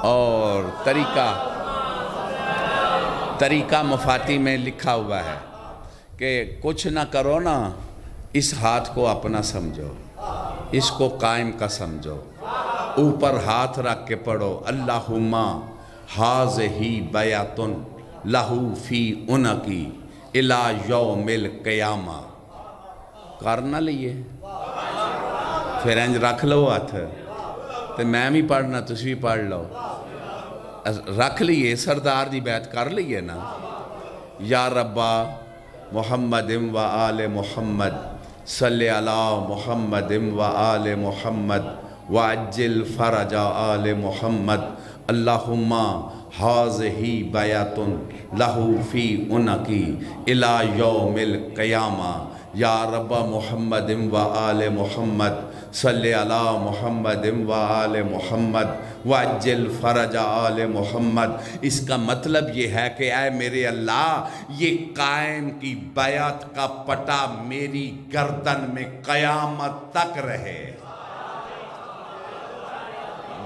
اور طریقہ مفاتیح میں لکھا ہوا ہے کہ کچھ نہ کرو نا، اس ہاتھ کو اپنا سمجھو، اس کو قائم کا سمجھو، اوپر ہاتھ رکھ کے پڑھو اللہم ہذہ بیعۃ لہ فی عنقی الی یوم القیامہ. کر نہ لئیے پھر انج رکھ لو ہاتھ، تو میں بھی پڑھنا تسی بھی پڑھ لو. رکھ لیے سردار دی بیعت کر لیے نا. یا ربا محمد و آل محمد صلی علی محمد و آل محمد وعجل فرج آل محمد اللہم حاضہی بیعت لہو فی انکی الی یوم القیامہ. یا رب محمد و آل محمد صلی علی محمد و آل محمد وعجل فرج آل محمد. اس کا مطلب یہ ہے کہ اے میرے اللہ یہ قائم کی بیعت کا پٹا میری گردن میں قیامت تک رہے.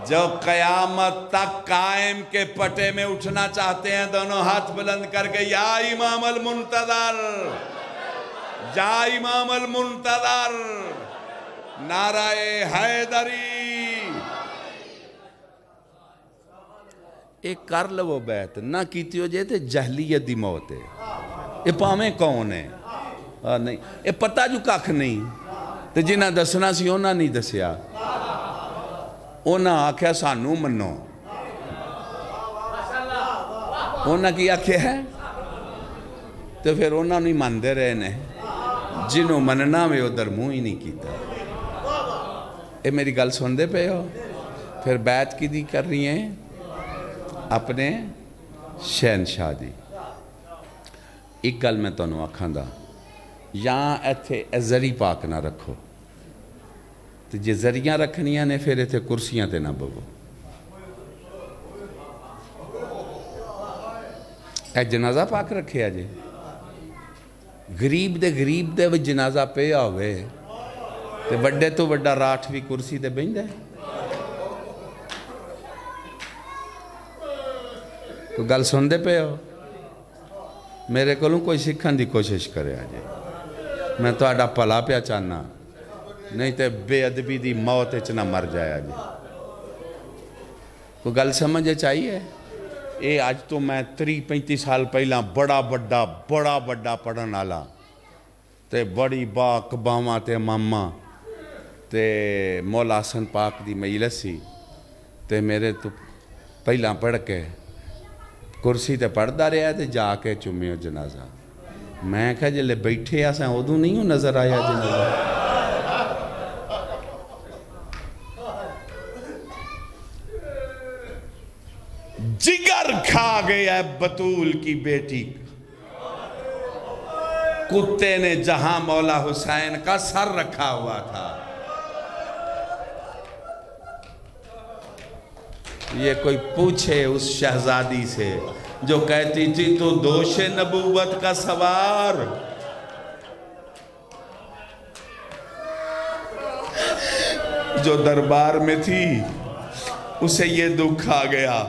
جو قیامت تک قائم کے پٹے میں اٹھنا چاہتے ہیں دونوں ہاتھ بلند کر کے یا امام المنتظر، یا امام المنتظر، نعرہ حیدری. ایک کر لو بیعت نہ کیتی ہو جائے تے جہلیت دی موت ہے. یہ پاویں کون ہے نہیں یہ پتہ جو ککھ نہیں تے جنہ دسنا سی انہاں نہیں دسیا. انہاں آکھیا سانوں منو، انہاں کی آکھیا ہے تو پھر انہاں نہیں ماندے رہے نے. جنہوں مننا میں ادھر منہ ہی نہیں کیتا. اے میری گل سن دے پہ ہو. پھر بیعت کی دی کر رہی ہیں اپنے شہنشاہ دی. ایک گل میں تانوں آکھاں دا یہاں ایتھے زری پاک نہ رکھو تو جے زریاں رکھنیاں نے پھر ایتھے کرسیاں تے نہ بگو. اے جنازہ پاک رکھے آجے غریب دے وہ جنازہ پہ آوے تے وڈے تو وڈا راٹھ بھی کرسی تے بہن دے. کوئی گل سن دے پہ ہو میرے کولوں کوئی سکھن دی کوشش کرے آجے. میں تو آڈا پلا پیا چاہنا نہیں تے بے ادبی دی موت اچنا مر جائے آجے. کوئی گل سمجھے چاہیے. اے آج تو میں 30-35 سال پہلا بڑا بڑا پڑھن آلا تے بڑی با کباواں تے ماما تے مولا حسن پاک دی مجلس سی تے میرے تو پہلا پڑھ کے کرسی تے پڑھدا رہا تے جا کے چمیو جنازہ. میں کہا جلے بیٹھے آساں ادھو نہیں ہوں نظر آیا جنازہ. جگر کھا گیا ہے بطول کی بیٹی. کتے نے جہاں مولا حسین کا سر رکھا ہوا تھا. یہ کوئی پوچھے اس شہزادی سے جو کہتی تھی تو دوش نبوت کا سوار. جو دربار میں تھی اسے یہ دکھ آ گیا.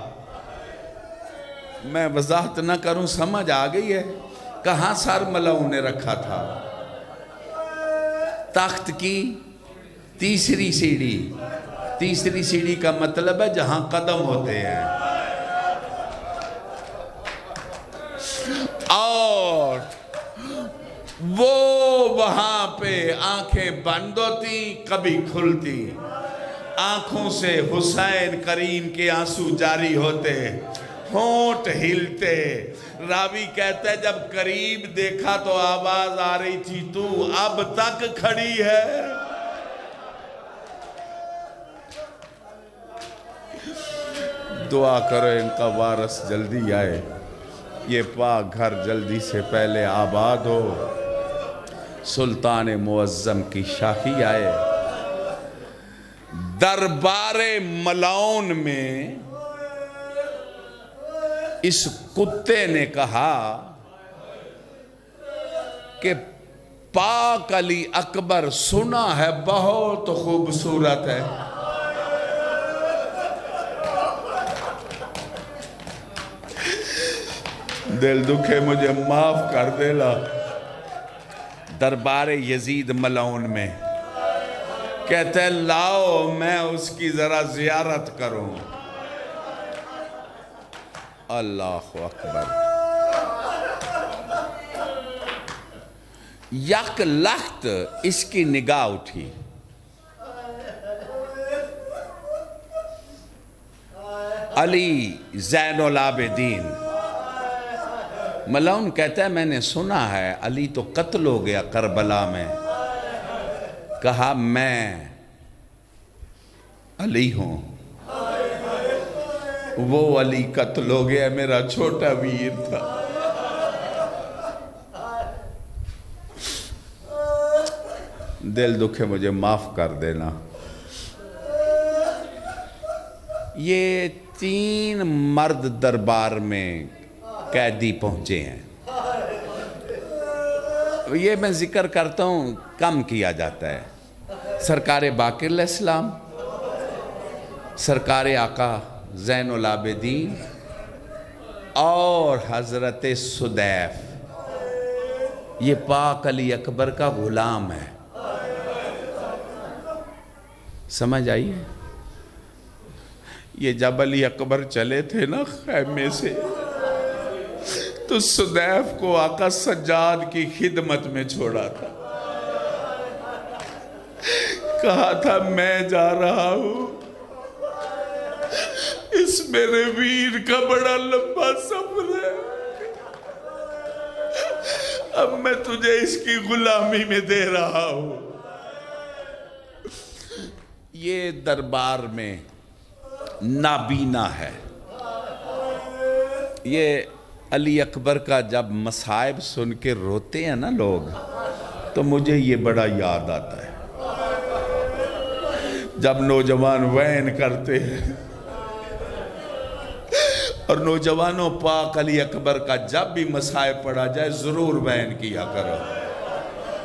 میں وضاحت نہ کروں سمجھ آ گئی ہے کہاں سر ملعون نے رکھا تھا. تخت کی تیسری سیڑھی کا مطلب ہے جہاں قدم ہوتے ہیں. اور وہ وہاں پہ آنکھیں بند ہوتی کبھی کھلتی. آنکھوں سے حسین کریم کے آنسو جاری ہوتے ہونٹ ہلتے. راوی کہتا ہے جب قریب دیکھا تو آواز آ رہی تھی تو اب تک کھڑی ہے. دعا کرو ان کا وارث جلدی آئے یہ پاک گھر جلدی سے پہلے آباد ہو. سلطان معظم کی شاہی آئے. دربار ملعون میں اس کتے نے کہا کہ پاک علی اکبر سنا ہے بہت خوبصورت ہے. دل دکھے مجھے معاف کر دیلا. دربار یزید ملعون میں کہتے ہیں لاؤ میں اس کی ذرا زیارت کروں. اللہ اکبر. یک لخت اس کی نگاہ اٹھی. علی زین العابدین. ملعون کہتا ہے میں نے سنا ہے علی تو قتل ہو گیا کربلا میں. کہا میں علی ہوں. وہ علی قتل ہو گیا میرا چھوٹا ویر تھا. دل دکھے مجھے معاف کر دینا. یہ 3 مرد دربار میں قیدی پہنچے ہیں. یہ میں ذکر کرتا ہوں کم کیا جاتا ہے. سرکار باقر علیہ السلام، سرکار آقا زین العابدین اور حضرت سدیف. یہ پاک علی اکبر کا غلام ہے. سمجھ آئیے؟ یہ جب علی اکبر چلے تھے نا خیمے سے تو سدیف کو آقا سجاد کی خدمت میں چھوڑا تھا. کہا تھا میں جا رہا ہوں، اس میرے ویر کا بڑا لمبا سفر ہے، اب میں تجھے اس کی غلامی میں دے رہا ہوں. یہ دربار میں نابینا ہے. یہ علی اکبر کا جب مصائب سن کے روتے ہیں نا لوگ تو مجھے یہ بڑا یاد آتا ہے. جب نوجوان وین کرتے ہیں اور نوجوانوں پاک علی اکبر کا جب بھی مصائب پڑا جائے ضرور وین کیا کرو.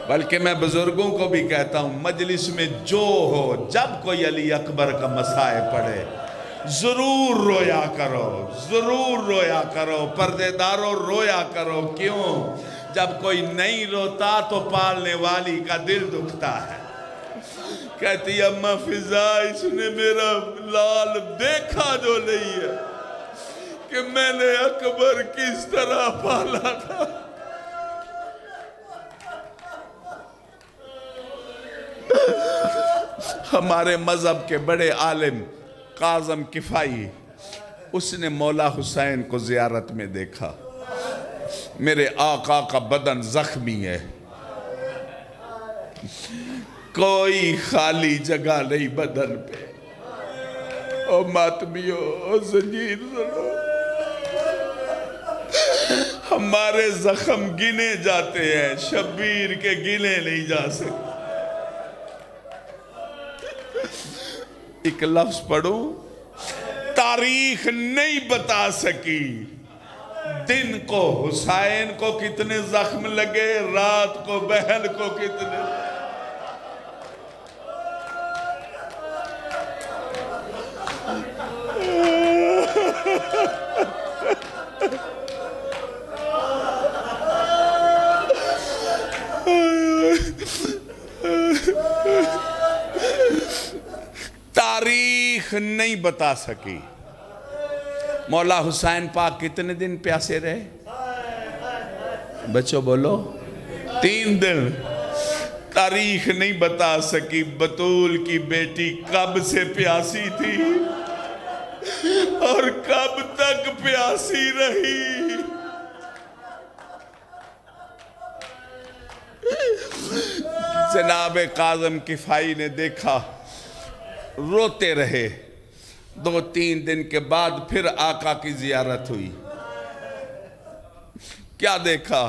بلکہ میں بزرگوں کو بھی کہتا ہوں مجلس میں جو ہو جب کوئی علی اکبر کا مصائب پڑے ضرور رویا کرو، ضرور رویا کرو. پردے داروں رویا کرو. کیوں؟ جب کوئی نہیں روتا تو پالنے والی کا دل دکھتا ہے. کہتی اماں فضا اس نے میرا لال دیکھا جو نہیں ہے کہ میں نے اکبر کس طرح پالا تھا. ہمارے مذہب کے بڑے عالم کاظم کفائی، اس نے مولا حسین کو زیارت میں دیکھا. میرے آقا کا بدن زخمی ہے، کوئی خالی جگہ نہیں بدن پہ. او ماتمیو، او زنجیر سنو، ہمارے زخم گنے جاتے ہیں، شبیر کے گنے نہیں جا سکتے. ایک لفظ پڑھوں، تاریخ نہیں بتا سکی دن کو حسین کو کتنے زخم لگے، رات کو بہن کو کتنے. تاریخ نہیں بتا سکی. مولا حسین پاک کتنے دن پیاسے رہے؟ بچوں بولو. 3 دن. تاریخ نہیں بتا سکی بطول کی بیٹی کب سے پیاسی تھی اور کب تک پیاسی رہی. جناب کاظم کفائی نے دیکھا، روتے رہے. 2-3 دن کے بعد پھر آقا کی زیارت ہوئی. کیا دیکھا؟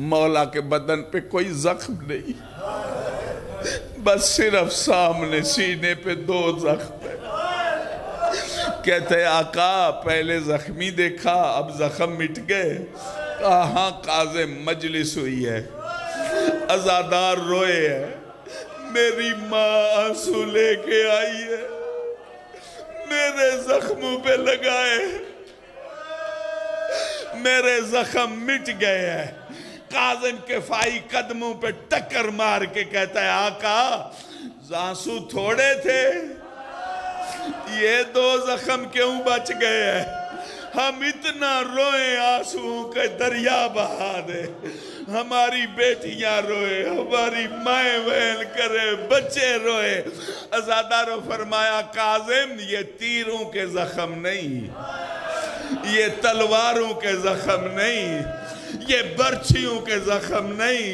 مولا کے بدن پہ کوئی زخم نہیں، بس صرف سامنے سینے پہ 2 زخم ہے. کہتے ہیں آقا پہلے زخمی دیکھا اب زخم مٹ گئے. کہاں کاظم مجلس ہوئی ہے، عزادار روئے ہیں. میری ماں آنسو لے کے آئی ہے، میرے زخموں پہ لگائے، میرے زخم مٹ گئے ہیں. کاظم کفائی قدموں پہ ٹکر مار کے کہتا ہے آقا آنسو تھوڑے تھے، یہ 2 زخم کیوں بچ گئے ہیں؟ ہم اتنا روئیں آنسوؤں کے دریا بہا دے، ہماری بیٹیاں روئے، ہماری مائیں ویل کرے، بچے روئے۔ عزادارو فرمایا کاظم یہ تیروں کے زخم نہیں، یہ تلواروں کے زخم نہیں، یہ برچھیوں کے زخم نہیں،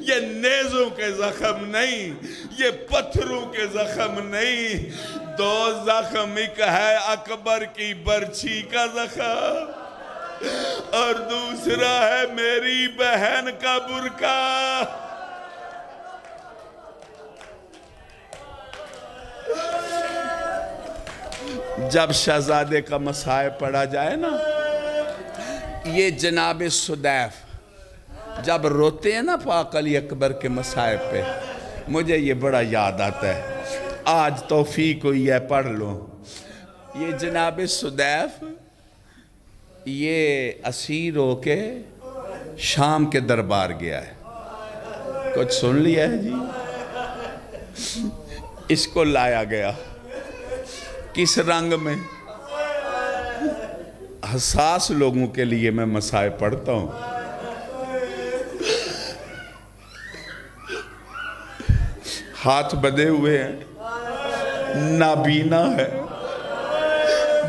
یہ نیزوں کے زخم نہیں، یہ پتھروں کے زخم نہیں، دو زخم، ایک ہے اکبر کی برچھی کا زخم اور دوسرا ہے میری بہن کا برقع۔ جب شہزادے کا مصائب پڑھا جائے نا، یہ جناب سدیف جب روتے ہیں نا پاک علی اکبر کے مصائب پہ، مجھے یہ بڑا یاد آتا ہے، آج توفیق ہوئی ہے پڑھ لو۔ یہ جناب سدیف یہ اسیر ہو کے شام کے دربار گیا ہے، کچھ سن لیا ہے جی؟ اس کو لایا گیا کس رنگ میں؟ حساس لوگوں کے لیے میں مصائب پڑھتا ہوں۔ ہاتھ بدے ہوئے ہیں، نابینا ہے،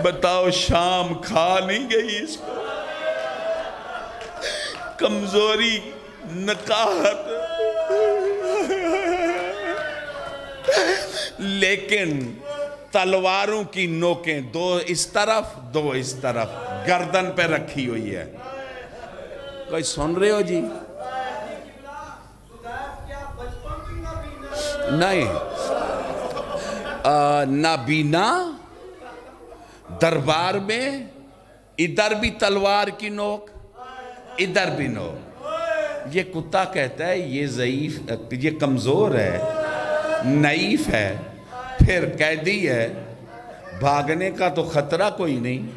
بتاؤ شام کھا نہیں گئی اس کو، کمزوری، نکاہت، لیکن تلواروں کی نوکیں دو اس طرف دو اس طرف گردن پہ رکھی ہوئی ہے۔ کوئی سن رہے ہو جی؟ نہیں، نابینا دربار میں ادھر بھی تلوار کی نوک، ادھر بھی نوک۔ یہ کتا کہتا ہے یہ ضعیف، یہ کمزور ہے، نعیف ہے، پھر قیدی ہے، بھاگنے کا تو خطرہ کوئی نہیں،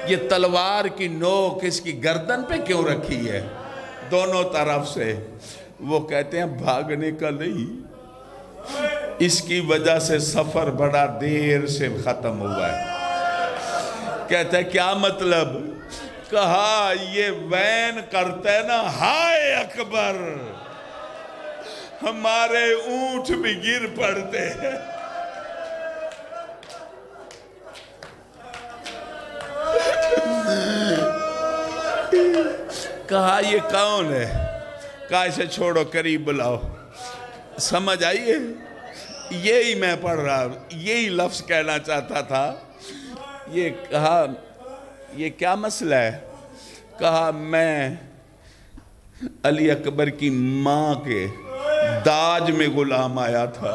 یہ تلوار کی نوک اس کی گردن پہ کیوں رکھی ہے دونوں طرف سے؟ وہ کہتے ہیں بھاگنے کا نہیں، اس کی وجہ سے سفر بڑا دیر سے ختم ہوا ہے۔ کہتے ہیں کیا مطلب؟ کہا یہ وین کرتا ہے نا، ہائے اکبر، ہمارے اونٹ بھی گر پڑتے ہیں۔ کہا یہ کون ہے؟ کہا اسے چھوڑو، قریب بلاؤ۔ سمجھ آئیے؟ یہی میں پڑھ رہا، یہی لفظ کہنا چاہتا تھا۔ یہ کہا یہ کیا مسئلہ ہے؟ کہا میں علی اکبر کی ماں کے داج میں غلام آیا تھا،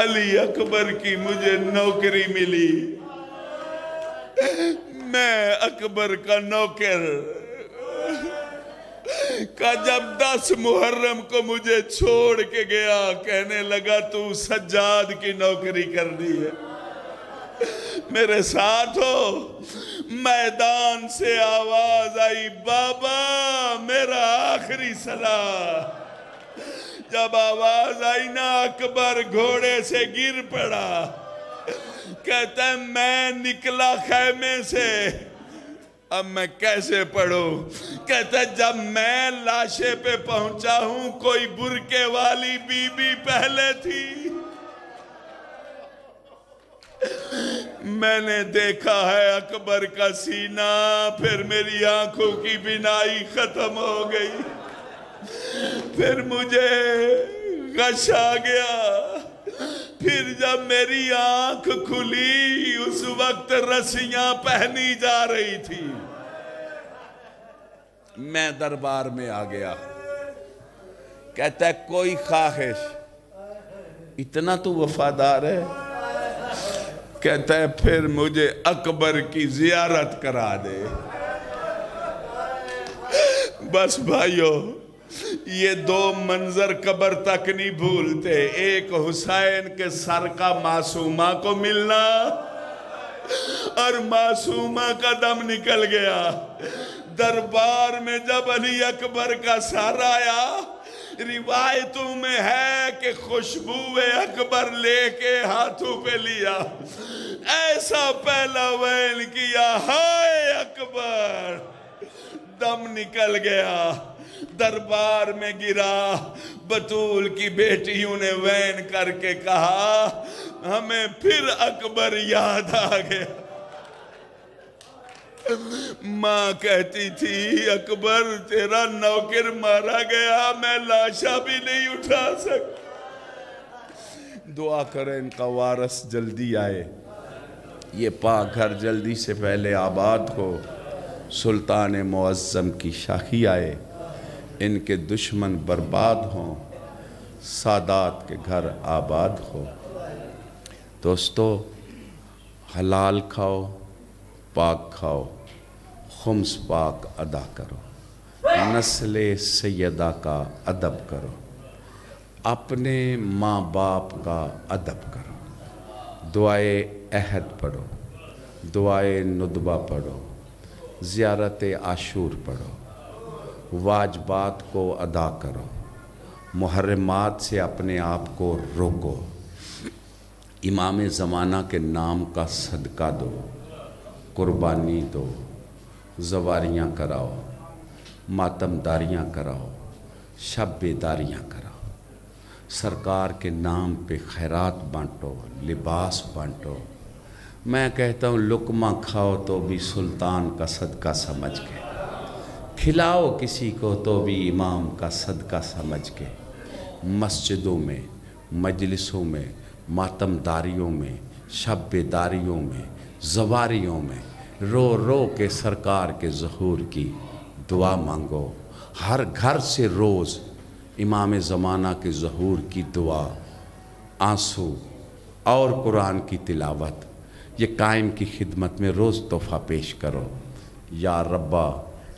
علی اکبر کی مجھے نوکری ملی، میں اکبر کا نوکر کا جب 10 محرم کو مجھے چھوڑ کے گیا، کہنے لگا تو سجاد کی نوکری کرنی ہے، میرے ساتھ ہو۔ میدان سے آواز آئی بابا میرا آخری صلاح۔ جب آواز آئی نا اکبر گھوڑے سے گر پڑا، کہتا ہے میں نکلا خیمے سے، اب میں کیسے پڑھوں؟ کہتا ہے جب میں لاشے پہ پہنچا ہوں کوئی برقے والی بی بی پہلے تھی، میں نے دیکھا ہے اکبر کا سینہ، پھر میری آنکھوں کی بینائی ختم ہو گئی، پھر مجھے غش آ گیا، پھر جب میری آنکھ کھلی اس وقت رسیاں پہنی جا رہی تھی، میں دربار میں آ گیا۔ کہتا ہے کوئی خواہش؟ اتنا تو وفادار ہے؟ کہتا ہے پھر مجھے اکبر کی زیارت کرا دے۔ بس بھائیو یہ 2 منظر قبر تک نہیں بھولتے، ایک حسین کے سر کا معصومہ کو ملنا اور معصومہ کا دم نکل گیا۔ دربار میں جب علی اکبر کا سر آیا، روایتوں میں ہے کہ خوشبو اکبر لے کے ہاتھوں پہ لیا، ایسا پہلا وین کیا، ہائے اکبر، دم نکل گیا، دربار میں گرا۔ بطول کی بیٹیوں نے وین کر کے کہا ہمیں پھر اکبر یاد آ گیا۔ ماں کہتی تھی اکبر تیرا نوکر مارا گیا، میں لاشا بھی نہیں اٹھا سکتا۔ دعا کریں ان کا وارث جلدی آئے، یہ پاک گھر جلدی سے پہلے آباد ہو، سلطان معظم کی شاخی آئے، ان کے دشمن برباد ہوں، سادات کے گھر آباد ہو۔ دوستو حلال کھاؤ، پاک کھاؤ، خمس پاک ادا کرو، نسل سیدہ کا ادب کرو، اپنے ماں باپ کا ادب کرو، دعائے عہد پڑھو، دعائے ندبہ پڑھو، زیارت عاشور پڑھو، واجبات کو ادا کرو، محرمات سے اپنے آپ کو روکو، امام زمانہ کے نام کا صدقہ دو، قربانی دو، زواریاں کراؤ، ماتم داریاں کراؤ، شب بیداریاں کراؤ، سرکار کے نام پہ خیرات بانٹو، لباس بانٹو۔ میں کہتا ہوں لقمہ کھاؤ تو بھی سلطان کا صدقہ سمجھ کے، کھلاؤ کسی کو تو بھی امام کا صدقہ سمجھ کے۔ مسجدوں میں، مجلسوں میں، ماتم داریوں میں، شب بیداریوں میں، زواریوں میں رو رو کے سرکار کے ظہور کی دعا مانگو۔ ہر گھر سے روز امام زمانہ کے ظہور کی دعا، آنسو اور قرآن کی تلاوت، یہ قائم کی خدمت میں روز تحفہ پیش کرو۔ یا ربا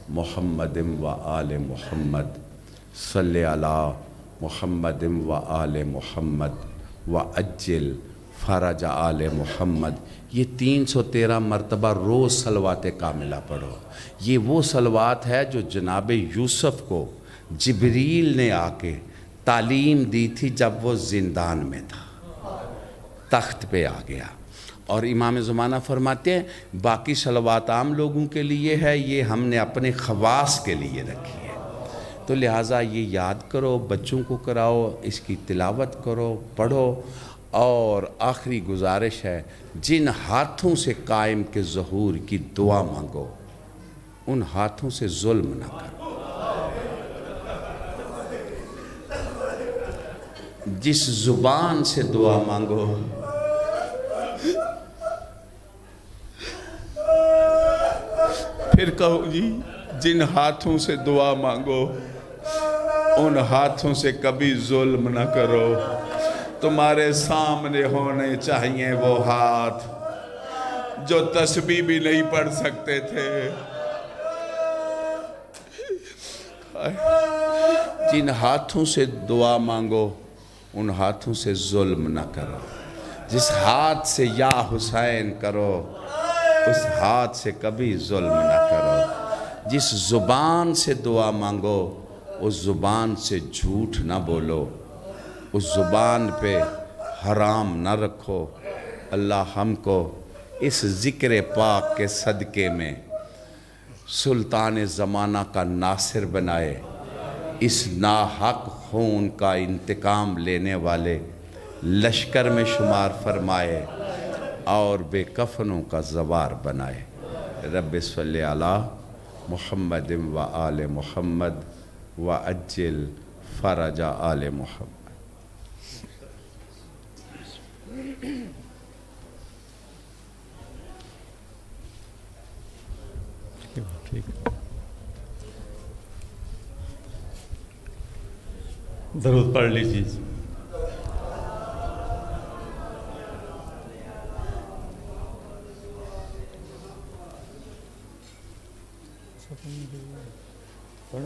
محمد و آل محمد صلی علی محمد و آل محمد و اجل فرج آل محمد، یہ 313 مرتبہ روز صلوات کاملہ پڑھو۔ یہ وہ صلوات ہے جو جناب یوسف کو جبریل نے آ کے تعلیم دی تھی جب وہ زندان میں تھا، تخت پہ آ گیا۔ اور امام زمانہ فرماتے ہیں باقی صلوات عام لوگوں کے لیے ہے، یہ ہم نے اپنے خواص کے لیے رکھی ہے، تو لہٰذا یہ یاد کرو، بچوں کو کراؤ، اس کی تلاوت کرو، پڑھو۔ اور آخری گزارش ہے جن ہاتھوں سے قائم کے ظہور کی دعا مانگو ان ہاتھوں سے ظلم نہ کرو، جس زبان سے دعا مانگو پھر کہو جی جن ہاتھوں سے دعا مانگو ان ہاتھوں سے کبھی ظلم نہ کرو۔ تمہارے سامنے ہونے چاہیے وہ ہاتھ جو تسبیح بھی نہیں پڑھ سکتے تھے، جن ہاتھوں سے دعا مانگو ان ہاتھوں سے ظلم نہ کرو، جس ہاتھ سے یا حسین کرو اس ہاتھ سے کبھی ظلم نہ کرو، جس زبان سے دعا مانگو اس زبان سے جھوٹ نہ بولو، اس زبان پہ حرام نہ رکھو۔ اللہ ہم کو اس ذکر پاک کے صدقے میں سلطان زمانہ کا ناصر بنائے، اس ناحق خون کا انتقام لینے والے لشکر میں شمار فرمائے اور بے کفنوں کا زوار بنائے۔ رب صلی علی محمد و آل محمد و اجل فرج آل محمد۔ درود پڑھ لیجیے۔ پڑھ